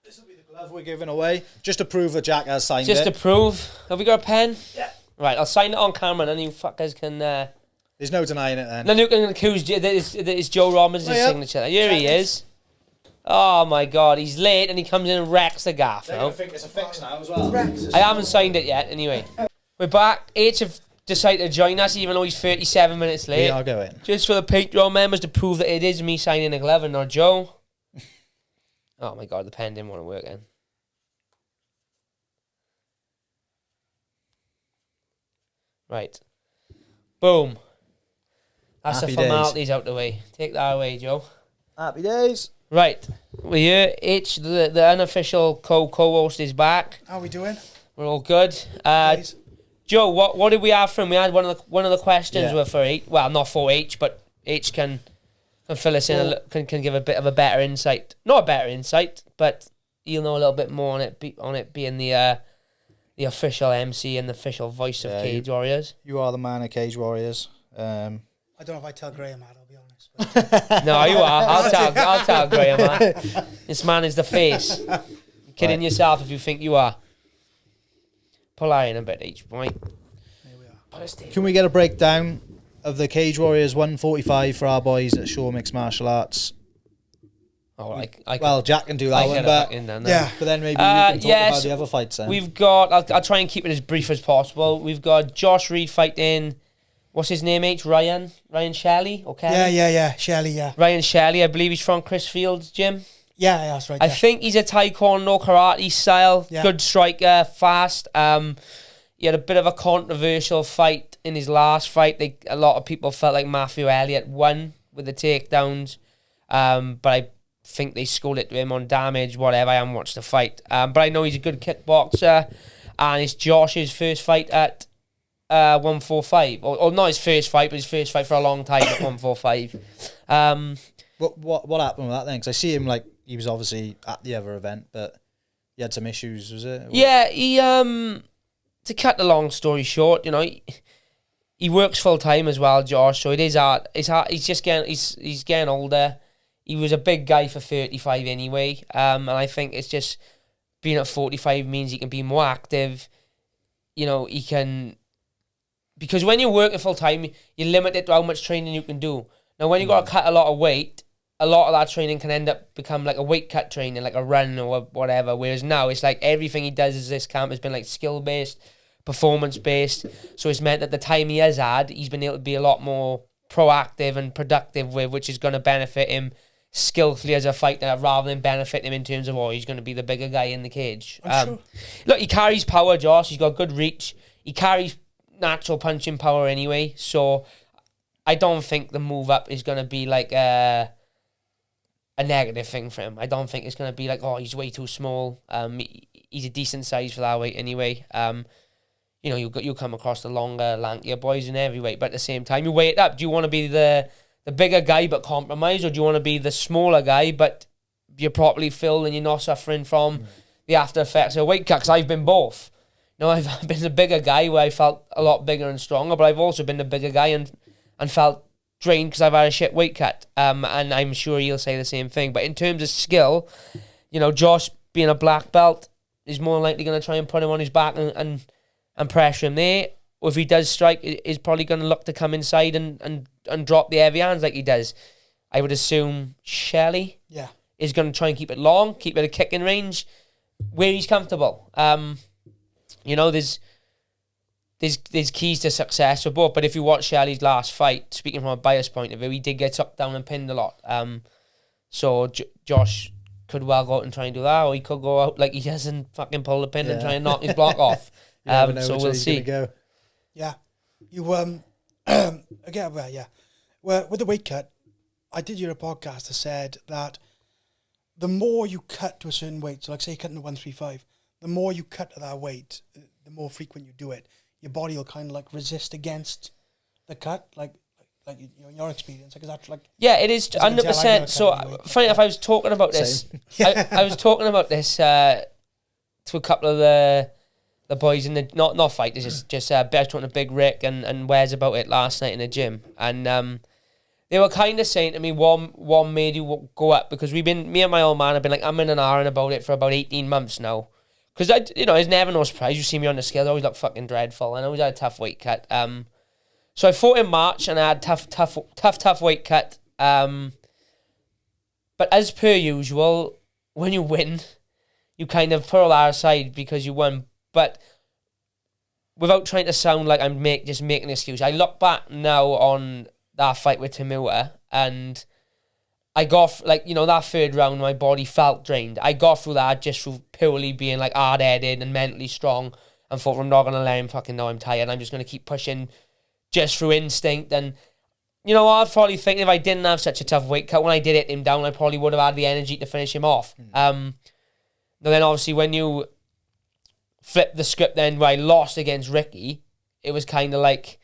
This will be the glove we're giving away. Just to prove that Jack has signed it. Just to prove. Have we got a pen? Yeah. Right, I'll sign it on camera and then you fuckers can... There's no denying it then. Then you can accuse that it's Joe Robbins' signature. Here he is. Oh my God, he's late and he comes in and wrecks the gaff now. I think it's a fix now as well. I haven't signed it yet, anyway. We're back. H have decided to join us even though he's 37 minutes late. We are going. Just for the Patreon members to prove that it is me signing a glove and not Joe. Oh my God, the pen didn't want to work then. Right. Boom. That's Happy the formalities out the way. Take that away, Joe. Happy days. Right. We're here. H, the unofficial co-host is back. How are we doing? We're all good. Joe, what did we have from? We had one of the questions were for H. Well, not for H, but H can fill us in. Can give a bit of a better insight. Not a better insight, but you'll know a little bit more on it being the official MC and the official voice of Cage Warriors. You are the man of Cage Warriors. I don't know if I tell Graham that, I'll be honest. But No, you are. I'll tell Graham, man. This man is the face. You're kidding yourself if you think you are. Pull that in a bit, H, point. here we are. Can we get a breakdown of the Cage Warriors 145 for our boys at Shaw Mixed Martial Arts? Oh, Well, Jack can do that one, but Yeah. but then maybe you can talk about the other fights then. We've got, I'll try and keep it as brief as possible. We've got Josh Reed fighting, what's his name, H? Ryan Shelley? Okay. Yeah. Shelley, yeah. Ryan Shelley, I believe he's from Chris Field's gym. Yeah, that's right. I think he's a taekwondo karate style, good striker, fast. He had a bit of a controversial fight in his last fight. A lot of people felt like Matthew Elliott won with the takedowns, but I think they scored it to him on damage, whatever. I haven't watched the fight, but I know he's a good kickboxer, and it's Josh's first fight at 145, or not his first fight, but his first fight for a long time at 145. What happened with that then? Because I see him like he was obviously at the other event, but he had some issues. Was it? Yeah, he to cut the long story short, you know, he works full time as well, Josh. So it is hard. It's hard. He's just he's getting older. He was a big guy for 35 anyway, and I think it's just being at 45 means he can be more active. You know, he can, because when you're working full time, you're limited to how much training you can do. Now, when you got to cut a lot of weight, a lot of that training can end up become like a weight cut training, like a run or whatever. Whereas now it's like everything he does is this camp has been like skill based, performance based. So it's meant that the time he has had, he's been able to be a lot more proactive and productive with, which is going to benefit him skillfully as a fighter rather than benefit him in terms of, he's going to be the bigger guy in the cage. Sure. Look, he carries power, Josh. He's got good reach. He carries natural punching power anyway. So I don't think the move up is going to be like a negative thing for him. I don't think it's going to be like, he's way too small. He's a decent size for that weight anyway. You know, you'll come across the longer, lankier boys in every weight, but at the same time, you weigh it up. Do you want to be the bigger guy but compromise, or do you want to be the smaller guy but you're properly filled and you're not suffering from the after effects of a weight cut? Because I've been both. You know, I've been the bigger guy where I felt a lot bigger and stronger, but I've also been the bigger guy and felt drained because I've had a shit weight cut. And I'm sure he'll say the same thing. But in terms of skill, you know, Josh being a black belt is more likely going to try and put him on his back and pressure him there. Or if he does strike, is probably going to look to come inside and drop the heavy hands like he does. I would assume Shelley is going to try and keep it long, keep it a kicking range where he's comfortable. You know, there's keys to success for both. But if you watch Shelley's last fight, speaking from a bias point of view, he did get tucked down and pinned a lot. So Josh could well go out and try and do that, or he could go out like he doesn't fucking pull the pin and try and knock his block off. So we'll see. Yeah, you again. Well, with the weight cut, I did hear a podcast that said that the more you cut to a certain weight, so like say you're cutting to 135, the more you cut to that weight, the more frequent you do it, your body will kind of like resist against the cut, like you know, in your experience, like is that like? Yeah, it is 100%. So funny enough, I was talking about this. I was talking about this to a couple of the boys in the not fighters, just I was talking to Big Rick and Wes about it last night in the gym, and they were kind of saying to me, what made you go up? Because me and my old man have been like, I'm in an iron about it for about 18 months now. Because it's never no surprise. You see me on the scale, I always look fucking dreadful. I always had a tough weight cut. So I fought in March and I had tough weight cut. But as per usual, when you win, you kind of put all that aside because you won. But without trying to sound like I'm just making an excuse, I look back now on that fight with Tamua and I got, that third round, my body felt drained. I got through that just through purely being, hard-headed and mentally strong and thought, I'm not going to let him fucking know I'm tired. I'm just going to keep pushing just through instinct. And, you know, I was probably thinking if I didn't have such a tough weight cut, when I did hit him down, I probably would have had the energy to finish him off. Then obviously when you flip the script then where I lost against Ricky, it was kind of like,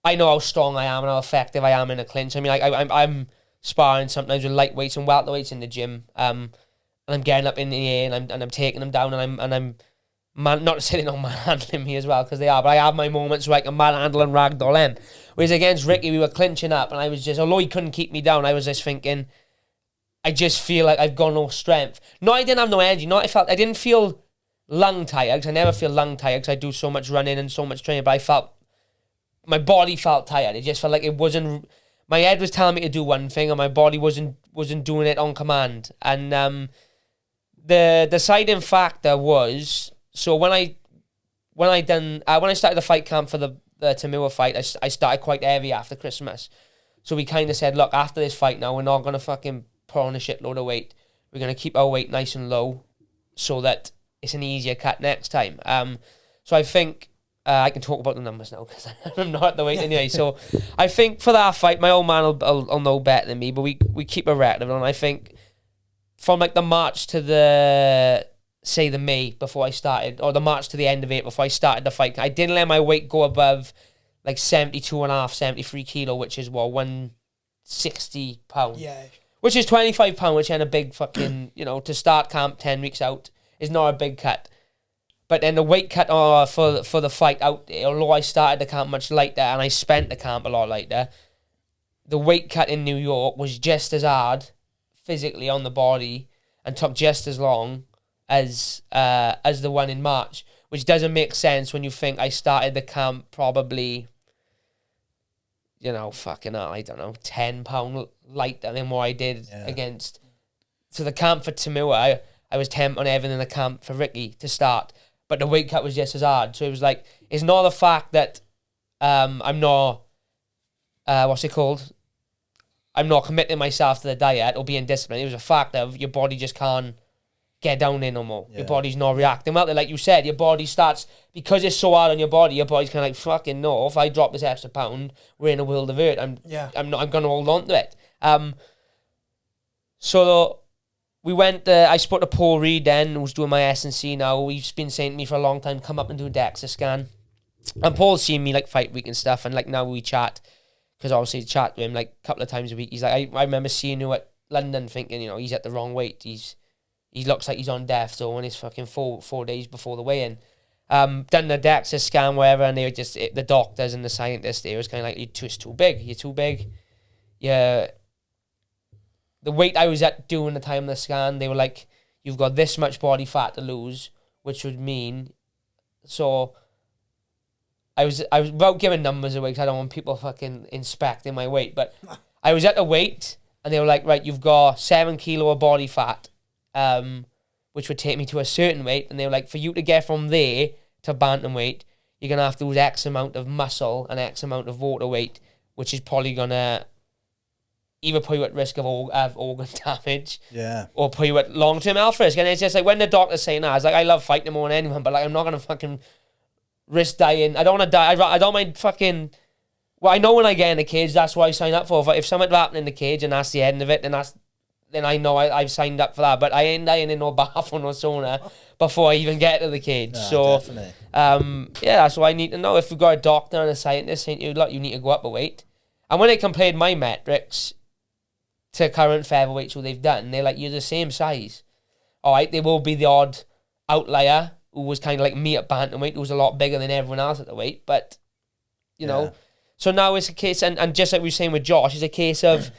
I know how strong I am and how effective I am in a clinch. I mean, I'm sparring sometimes with lightweights and welterweights in the gym, and I'm getting up in the air and I'm taking them down and I'm not to say they're not manhandling me as well, because they are, but I have my moments where I can manhandle and ragdoll them. Whereas against Ricky, we were clinching up and I was just, although he couldn't keep me down, I was just thinking, I just feel like I've got no strength. No, I didn't have no energy. I didn't feel lung tired, because I never feel lung tired because I do so much running and so much training, but my body felt tired. It just felt like it wasn't. My head was telling me to do one thing, and my body wasn't doing it on command. And the deciding factor was, so when I started the fight camp for the Tamua fight, I started quite heavy after Christmas. So we kind of said, look, after this fight now, we're not going to fucking put on a shitload of weight. We're going to keep our weight nice and low so that it's an easier cut next time. So I think I can talk about the numbers now because I'm not at the weight anyway. So I think for that fight, my old man will know better than me, but we keep a record of it. And I think from the March to the say the May before I started, or the March to the end of it before I started the fight. I didn't let my weight go above like 72.5, 73 kilo, which is what, 160 pounds. Yeah. Which is 25 pounds, which ain't a big fucking, you know, to start camp 10 weeks out is not a big cut. But then the weight cut for the fight out there, although I started the camp much lighter and I spent the camp a lot lighter, the weight cut in New York was just as hard physically on the body and took just as long as the one in March, which doesn't make sense when you think I started the camp probably, you know, fucking, I don't know, 10 pound lighter than what I did against. So the camp for Tamua, I was 10 on everything in the camp for Ricky to start, but the weight cut was just as hard. So it was like, it's not the fact that I'm not, what's it called? I'm not committing myself to the diet or being disciplined. It was a fact of your body just can't get down there no more. Yeah. Your body's not reacting well. Like you said, your body starts, because it's so hard on your body's kind of like, fucking no, if I drop this extra pound, we're in a world of hurt. I'm going to hold on to it. So we went, I spoke to Paul Reed then, who's doing my S&C now. He's been saying to me for a long time, come up and do a DEXA scan. And Paul's seen me like fight week and stuff, and like now we chat, because obviously I chat to him like a couple of times a week. He's like, I remember seeing you at London thinking, you know, he's at the wrong weight. He looks like he's on death, so when it's fucking four days before the weigh-in. Done the DEXA scan, whatever, and they were just, the doctors and the scientists, they was kind of like, you're too big. Yeah. The weight I was at doing the time of the scan, they were like, you've got this much body fat to lose, which would mean, so I was without giving numbers away because I don't want people fucking inspecting my weight, but I was at a weight, and they were like, right, you've got 7 kilo of body fat, which would take me to a certain weight, and they were like, for you to get from there to bantamweight, you're going to have to lose X amount of muscle and X amount of water weight, which is probably going to either put you at risk of organ damage, or put you at long-term health risk. And it's just like, when the doctor's saying that, it's like, I love fighting more than anyone, but like, I'm not going to fucking risk dying. I don't want to die. I don't mind fucking... Well, I know when I get in the cage, that's what I sign up for. If something happened in the cage and that's the end of it, then I know I've signed up for that. But I ain't dying in no bath or no sauna before I even get to the cage. No, so, definitely. that's what I need to know. If we've got a doctor and a scientist saying, look, you need to go up a weight. And when they compared my metrics to current featherweights who they've done, they're like, you're the same size. All right, there will be the odd outlier who was kind of like me at bantamweight, who was a lot bigger than everyone else at the weight. But, you know, so now it's a case, and just like we were saying with Josh, it's a case of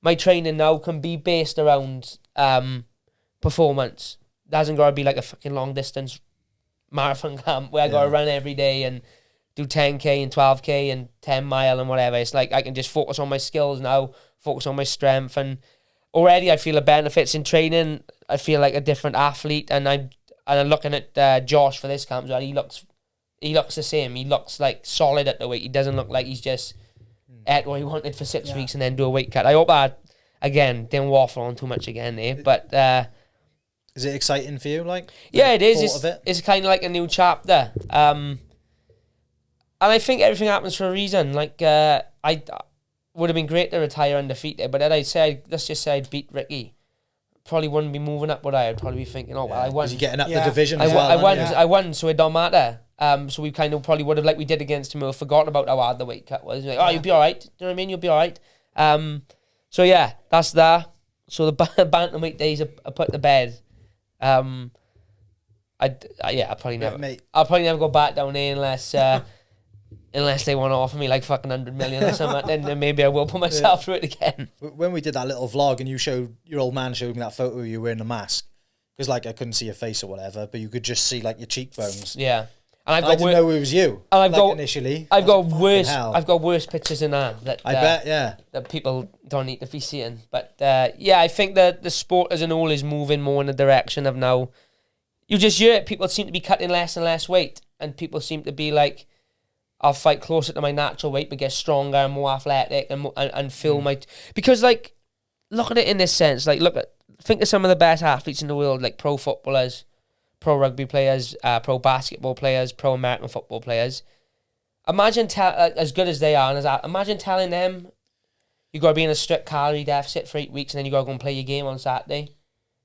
my training now can be based around performance. It hasn't got to be like a fucking long distance marathon camp where I got to run every day and do 10K and 12K and 10 mile and whatever. It's like I can just focus on my skills now, focus on my strength, and already I feel the benefits in training. I feel like a different athlete, and I'm looking at Josh for this camp as well. He looks the same. He looks like solid at the weight. He doesn't look like he's just ate what he wanted for 6 weeks and then do a weight cut. I hope I, again, didn't waffle on too much again there, but... is it exciting for you, like? Yeah, it is. It's kind of like a new chapter. And I think everything happens for a reason. Like, I would have been great to retire undefeated, but let's just say I'd beat Ricky. Probably wouldn't be moving up, would I? I'd probably be thinking, oh, well, I won. Because you're getting up the division as well. I won, so it don't matter. So we kind of probably would have, like we did against him, we've forgotten about how hard the weight cut was. Like, you'll be all right. Do you know what I mean? You'll be all right. So yeah, that's that. So the bantamweight days are put to bed. I'll probably never go back down there unless they want to offer me like fucking 100 million or something. Then maybe I will put myself through it again. When we did that little vlog and your old man showed me that photo of you wearing a mask, because like I couldn't see your face or whatever, but you could just see like your cheekbones. Yeah. And I didn't know it was you. And initially. I've got worse pictures than that. I bet, yeah. That people don't need to be seeing. But I think that the sport as an whole is moving more in the direction of now. You just hear it. People seem to be cutting less and less weight, and people seem to be like, I'll fight closer to my natural weight, but get stronger and more athletic and fill my... Because like, look at it in this sense. Like, think of some of the best athletes in the world, like pro footballers, pro rugby players, pro basketball players, pro American football players. Imagine as good as they are, imagine telling them you got to be in a strict calorie deficit for 8 weeks and then you got to go and play your game on Saturday.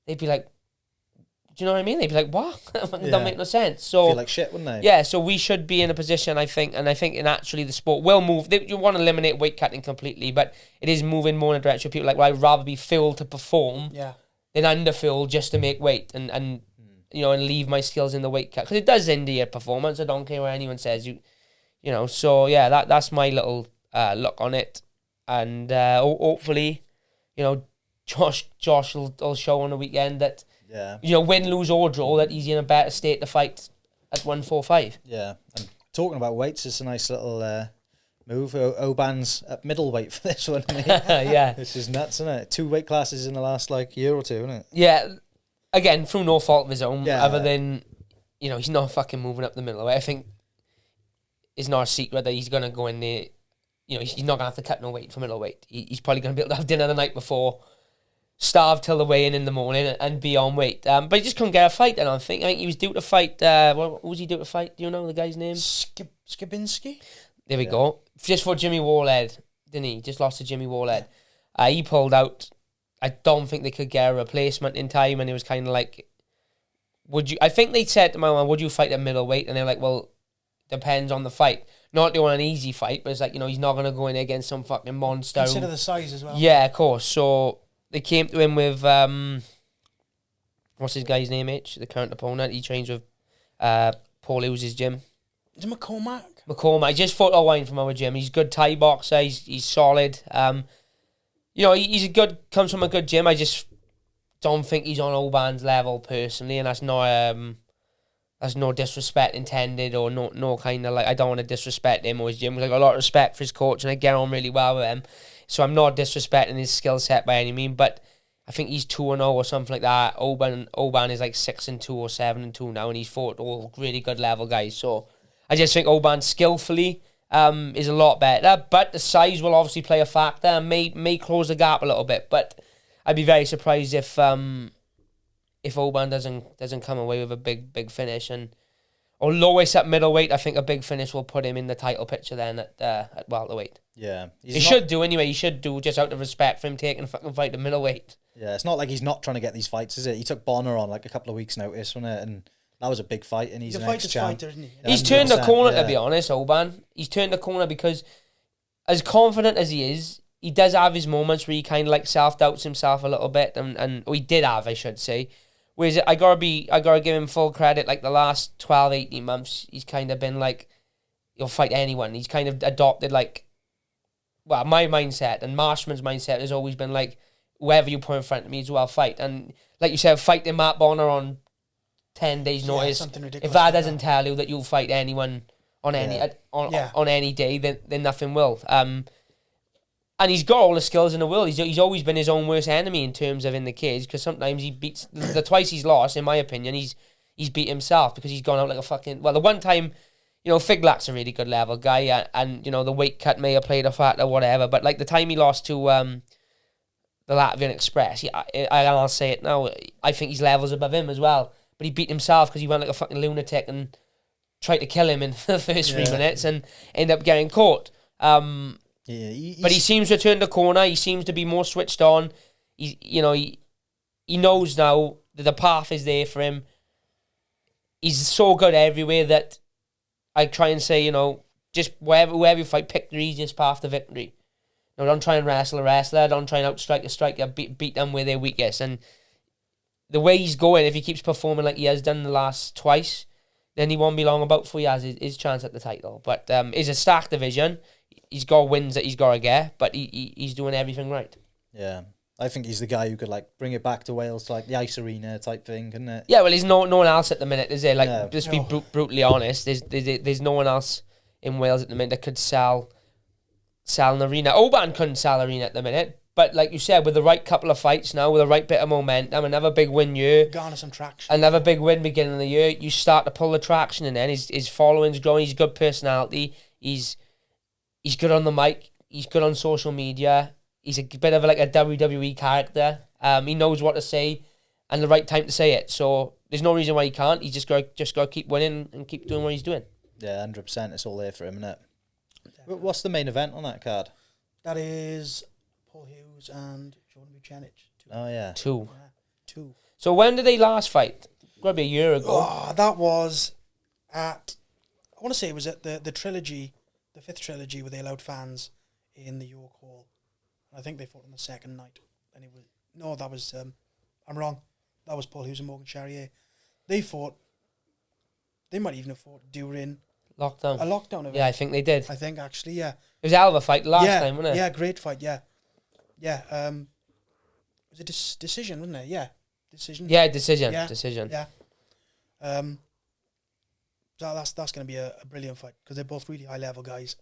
They'd be like, Do you know what I mean? They'd be like, what? That Yeah. don't make no sense. So Feel like shit, wouldn't they? yeah, so we should be in a position, I think, and I think naturally the sport will move. You want to eliminate weight cutting completely, but it is moving more in a direction of people like, well, I'd rather be filled to perform than underfilled just to make weight and you know, and leave my skills in the weight cut. Because it does hinder your performance. I don't care what anyone says. You know, so yeah, that's my little look on it. And hopefully, you know, Josh will show on the weekend that, you know, win, lose or draw, that he's in a better state to fight at 145. Yeah, and talking about weights, it's a nice little move. Oban's at middleweight for this one. Yeah. This is nuts, isn't it? 2 weight classes in the last year or two, isn't it? Yeah, again, through no fault of his own, Yeah. other than, you know, he's not fucking moving up the middleweight. I think it's not a secret that he's going to go in there, you know, he's not going to have to cut no weight for middleweight. He's probably going to be able to have dinner the night before, starve till the weigh-in in the morning and be on weight. But he just couldn't get a fight, I don't think. I think he was due to fight, what was he due to fight? Do you know the guy's name? Skibinski? There we go. Just for Jimmy Warled, didn't he? Just lost to Jimmy Warled. He pulled out. I don't think they could get a replacement in time, and it was kind of like, I think they said to my mum, would you fight at middleweight? And they were like, well, depends on the fight. Not doing an easy fight, but it's like, you know, he's not going to go in against some fucking monster. Consider the size as well. Yeah, of course. So they came to him with, what's his guy's name, H? The current opponent. He trains with Paul Hughes' gym. Is it McCormack? I just fought a wine from our gym. He's a good Thai boxer. He's solid. You know, comes from a good gym. I just don't think he's on Oban's level personally, and that's no disrespect intended or no kind of like, I don't want to disrespect him or his gym. I got a lot of respect for his coach and I get on really well with him. So I'm not disrespecting his skill set by any means, but I think he's 2-0 or something like that. Oban is like 6-2 or 7-2 now, and he's fought all really good level guys. So I just think Oban skillfully is a lot better, but the size will obviously play a factor and may close the gap a little bit. But I'd be very surprised if Oban doesn't come away with a big finish, or lowest at middleweight. I think a big finish will put him in the title picture then at welterweight. Yeah, He should do anyway. He should do, just out of respect for him taking a fucking fight at middleweight. Yeah, it's not like he's not trying to get these fights, is it? He took Bonner on like a couple of weeks' notice, wasn't it? And that was a big fight, and he's an ex-champ. Fighter, isn't he? He's turned the corner, yeah. to be honest, Oban. He's turned the corner because, as confident as he is, he does have his moments where he kind of like self-doubts himself a little bit, and he did have, I should say. Whereas I gotta give him full credit. Like the last 12, 18 months, he's kind of been like, he'll fight anyone. He's kind of adopted like, well, my mindset and Marshman's mindset has always been like, whoever you put in front of me is who I'll fight. And like you said, fighting Matt Bonner on 10 days notice. Something ridiculous If that like doesn't that. tell you that you'll fight anyone on on any day, then nothing will. And he's got all the skills in the world. He's always been his own worst enemy in terms of in the cage, because sometimes he beats the twice he's lost. In my opinion, he's beat himself because he's gone out like a fucking. Well, the one time, you know, Figlak's a really good level guy, and you know the weight cut may have played a factor, whatever. But like the time he lost to the Latvian Express, I'll say it now. I think he's levels above him as well. But he beat himself because he went like a fucking lunatic and tried to kill him in the first 3 minutes and ended up getting caught. But he seems to turn the corner. He seems to be more switched on. He knows now that the path is there for him. He's so good everywhere that I try and say, you know, just wherever you fight, pick the easiest path to victory. No, don't try and wrestle a wrestler. Don't try and outstrike a striker. Beat them where they're weakest. And the way he's going, if he keeps performing like he has done the last twice, then he won't be long about before he has his chance at the title. But it's a stacked division. He's got wins that he's got to get, but he's doing everything right. Yeah, I think he's the guy who could like bring it back to Wales, to, like the ice arena type thing, couldn't it? Yeah, well, there's no one else at the minute, is there? Like, No. just be brutally honest. There's no one else in Wales at the minute that could sell an arena. Oban couldn't sell arena at the minute, but like you said, with the right couple of fights now, with the right bit of momentum, another big win year, Garner some traction. another big win beginning of the year, you start to pull the traction, and then his following's growing. He's a good personality. He's good on the mic. He's good on social media. He's a bit of like a WWE character. He knows what to say and the right time to say it. So there's no reason why he can't. He's just got to keep winning and keep doing what he's doing. Yeah, 100%. It's all there for him, isn't it? What's the main event on that card? That is Paul Hughes and Jordan Buchanan. Oh, yeah. 2. Yeah, 2. So when did they last fight? got to be a year ago. Oh, that was at, I want to say it was at the trilogy, the 5th trilogy, where they allowed fans in the York Hall. I think they fought on the second night. And it was, no, that was, I'm wrong. That was Paul Hughes and Morgan Charrier. They might even have fought during a lockdown event. Yeah, I think they did. I think, actually, yeah. It was a hell of a fight last time, wasn't it? Yeah, great fight, yeah. Yeah, it was a decision, wasn't it? Yeah, decision. Yeah, decision. Yeah. Decision. Yeah. So that's going to be a brilliant fight because they're both really high-level guys.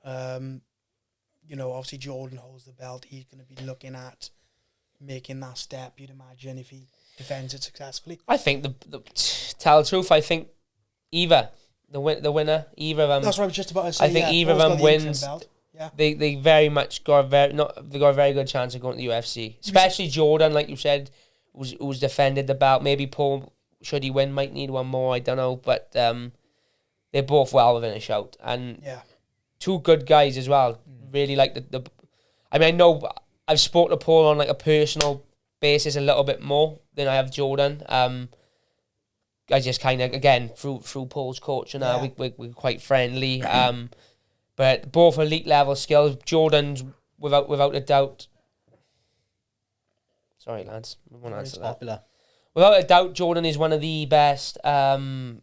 You know, obviously Jordan holds the belt. He's going to be looking at making that step, you'd imagine, if he defends it successfully. I think, the tell the truth, I think either, the winner, either of them. That's what I was just about to say. I think either of Paul's them got the interim wins. belt. Yeah. They very much got they got a very good chance of going to the UFC. Especially Jordan, like you said, who's defended the belt. Maybe Paul, should he win, might need one more. I don't know, but they're both well within a shout, and two good guys as well. Really like the. I mean, I know I've spoken to Paul on like a personal basis a little bit more than I have Jordan. I just kind of, again, through Paul's coach and we're quite friendly. But both elite level skills. Jordan's without a doubt. Sorry, lads. I won't answer that. Popular. Without a doubt, Jordan is one of the best featherweights.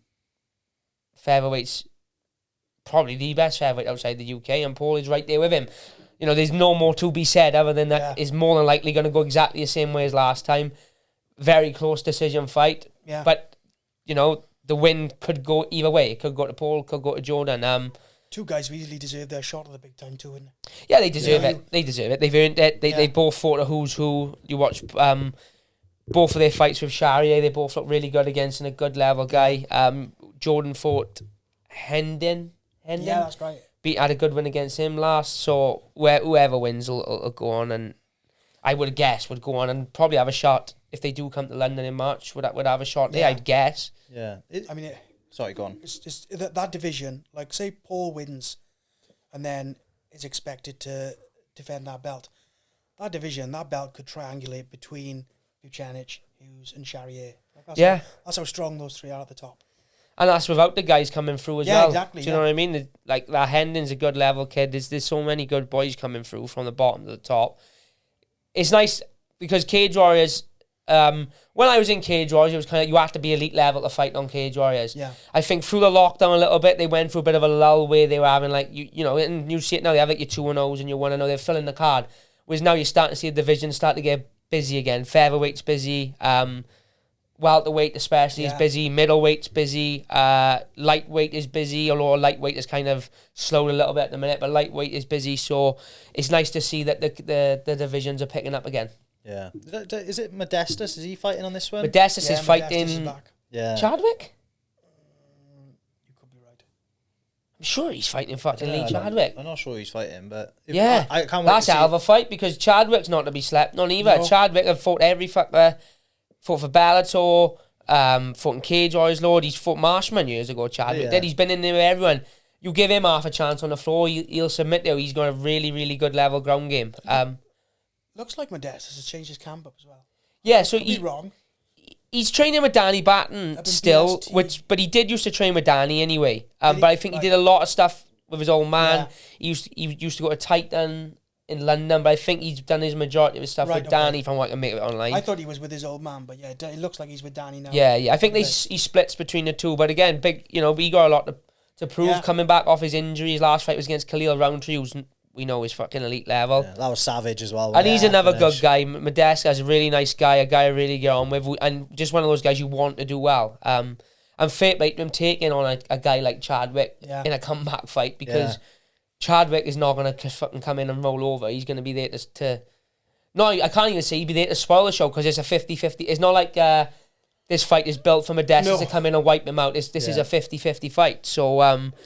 Probably the best featherweight outside the UK, and Paul is right there with him. You know, there's no more to be said other than that is more than likely going to go exactly the same way as last time. Very close decision fight. Yeah. But, you know, the win could go either way. It could go to Paul, could go to Jordan. Two guys who easily deserve their shot at the big time too, wouldn't it? Yeah, they deserve it. They deserve it. They've earned it. They both fought a who's who. You watch both of their fights with Charrier. They both look really good against a good level guy. Jordan fought Hendon. Yeah, that's right. Had a good win against him last. So whoever wins will go on, and I would guess would go on and probably have a shot if they do come to London in March. Would have a shot there, I'd guess. Yeah. Sorry, go on. It's just that division. Like, say Paul wins, and then is expected to defend that belt. That division, that belt could triangulate between Bukauskas, Hughes, and Charrier. That's how strong those three are at the top. And that's without the guys coming through as well. Yeah, exactly. Do you know what I mean? Like, that Hendon's a good level kid. There's so many good boys coming through from the bottom to the top. It's nice because Cage Warriors, when I was in Cage Warriors, it was kind of, you have to be elite level to fight on Cage Warriors. Yeah. I think through the lockdown a little bit, they went through a bit of a lull where they were having, like, you know, and you see it now, they have like your 2-0s and your 1-0, they're filling the card. Whereas now you're starting to see the division start to get busy again. Featherweight's busy. Welterweight especially is busy. Middleweight's busy. Lightweight is busy, although lightweight is kind of slowed a little bit at the minute, but lightweight is busy. So it's nice to see that the divisions are picking up again. Yeah. Is it Modestos? Is he fighting on this one? Modestos is Modestos fighting is back. Chadwick? You could be right. I'm sure he's fighting fucking Lee Chadwick. I'm not sure he's fighting, but... I can't wait that's to a hell of a fight because Chadwick's not to be slept on either. No. Chadwick have fought every fucker... Fought for Bellator, fought in Cage Warriors, Lord. He's fought Marshman years ago, Chadwick did. He's been in there with everyone. You give him half a chance on the floor, he'll submit there. He's got a really, really good level ground game. Looks like Modestos has changed his camp up as well. Yeah, so He's wrong. he's training with Danny Batten still, BST. but he did used to train with Danny anyway. But I think he did a lot of stuff with his old man. Yeah. He used to go to Titan in London, but I think he's done his majority of his stuff with Danny from what I can make it online. I thought he was with his old man, but yeah, it looks like he's with Danny now. Yeah. I think he splits between the two. But again, big, he got a lot to prove coming back off his injury. His last fight was against Khalil Roundtree, who's we know is fucking elite level. Yeah, that was savage as well. And he's another good guy. Modestos is a really nice guy, a guy I really get on with, and just one of those guys you want to do well. And fair play to him taking on a guy like Chadwick in a comeback fight, because Chadwick is not going to fucking come in and roll over. He's going to be there to no, I can't even say he'd be there to spoil the show, because it's a 50-50. It's not like this fight is built for Modestos to come in and wipe him out. This is a 50-50 fight. So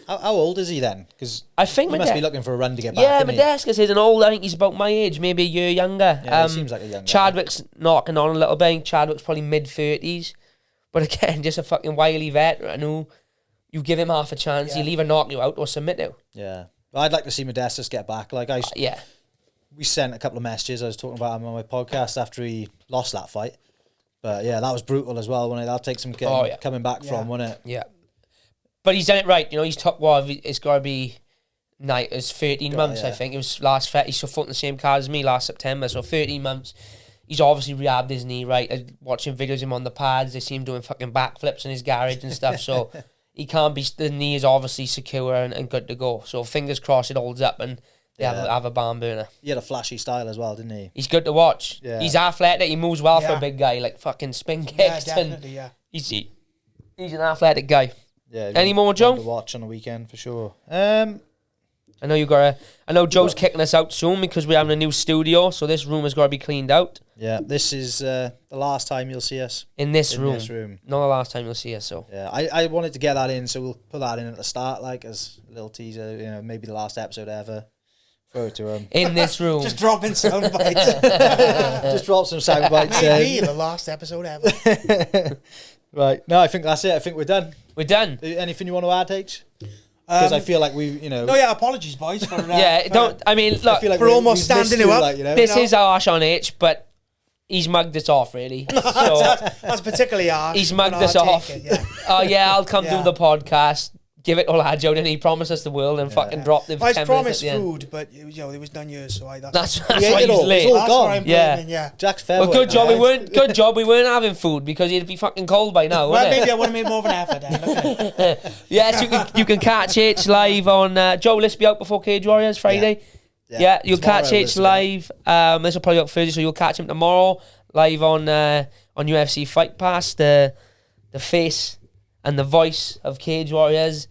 how old is he then? Because I think he must be looking for a run to get back. Yeah, Modestos is an old. I think he's about my age, maybe a year younger. Yeah, he seems like a young guy. Chadwick's knocking on a little bit. Chadwick's probably mid-30s. But again, just a fucking wily veteran who you give him half a chance, he'll either knock you out or submit you. Yeah. Well, I'd like to see Modestos get back. Like we sent a couple of messages. I was talking about him on my podcast after he lost that fight. But yeah, that was brutal as well, wasn't it? That'll take some coming back from, won't it? Yeah. But he's done it right. You know, he's top, it's got to be night as 13 months, I think. It was he's fought in the same card as me last September, so 13 months. He's obviously rehabbed his knee, right? Watching videos of him on the pads, they see him doing fucking backflips in his garage and stuff, so he can't be, the knee is obviously secure and good to go. So fingers crossed it holds up and they have a barn burner. He had a flashy style as well, didn't he? He's good to watch. Yeah. He's athletic, he moves well for a big guy, like fucking spin kicks. Yeah, definitely, He's an athletic guy. Yeah. Any more, Joe? To watch on the weekend for sure. I know Joe's kicking us out soon because we're having a new studio, so this room has got to be cleaned out. Yeah, this is the last time you'll see us in this room. Not the last time you'll see us. So yeah, I wanted to get that in, so we'll put that in at the start, like as a little teaser. You know, maybe the last episode ever. Throw it to him in this room. Just dropping sound bites. Just drop some sound bites. Maybe the last episode ever. Right. No, I think that's it. I think we're done. We're done. Anything you want to add, H? Because I feel like we've, you know. No, yeah, apologies, boys. For, look, like for almost standing him up. Like, you know? This is harsh on H, but he's mugged us off, really. So that's particularly harsh. He's mugged us off. Oh, yeah, I'll come do the podcast. Give it all our Joe, and he promised us the world and fucking dropped it. I promised food, but it was done years, so that's why he's late. It's all gone. Yeah. Jack's fair. Well, good job we weren't having food because he'd be fucking cold by now. Well, maybe I would have made more of an effort then. Yes, you can catch H live on Joe. Let's be out before Cage Warriors Friday. Yeah, you'll catch H live. This will probably be up Thursday, so you'll catch him tomorrow live on UFC Fight Pass. The face and the voice of Cage Warriors.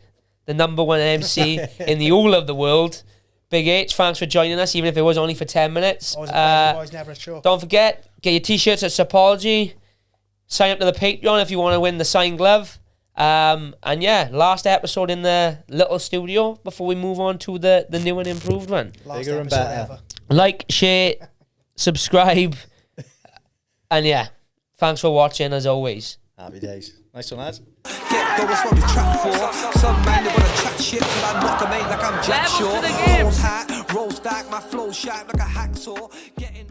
The number one MC in the whole of the world. Big H, thanks for joining us, even if it was only for 10 minutes. Always a pleasure, boys, never a show. Don't forget, get your t-shirts at Sapology. Sign up to the Patreon if you want to win the signed glove. And yeah, last episode in the little studio before we move on to the new and improved one. Bigger and better. Ever. Like, share, subscribe. And yeah, thanks for watching as always. Happy days. Nice one, lads. Get going, what we trap for. Some man, they wanna chat shit till I knock 'em, ain't like I'm Jack Shaw. Rolls hat, roll stack, my flow sharp like a hacksaw. Getting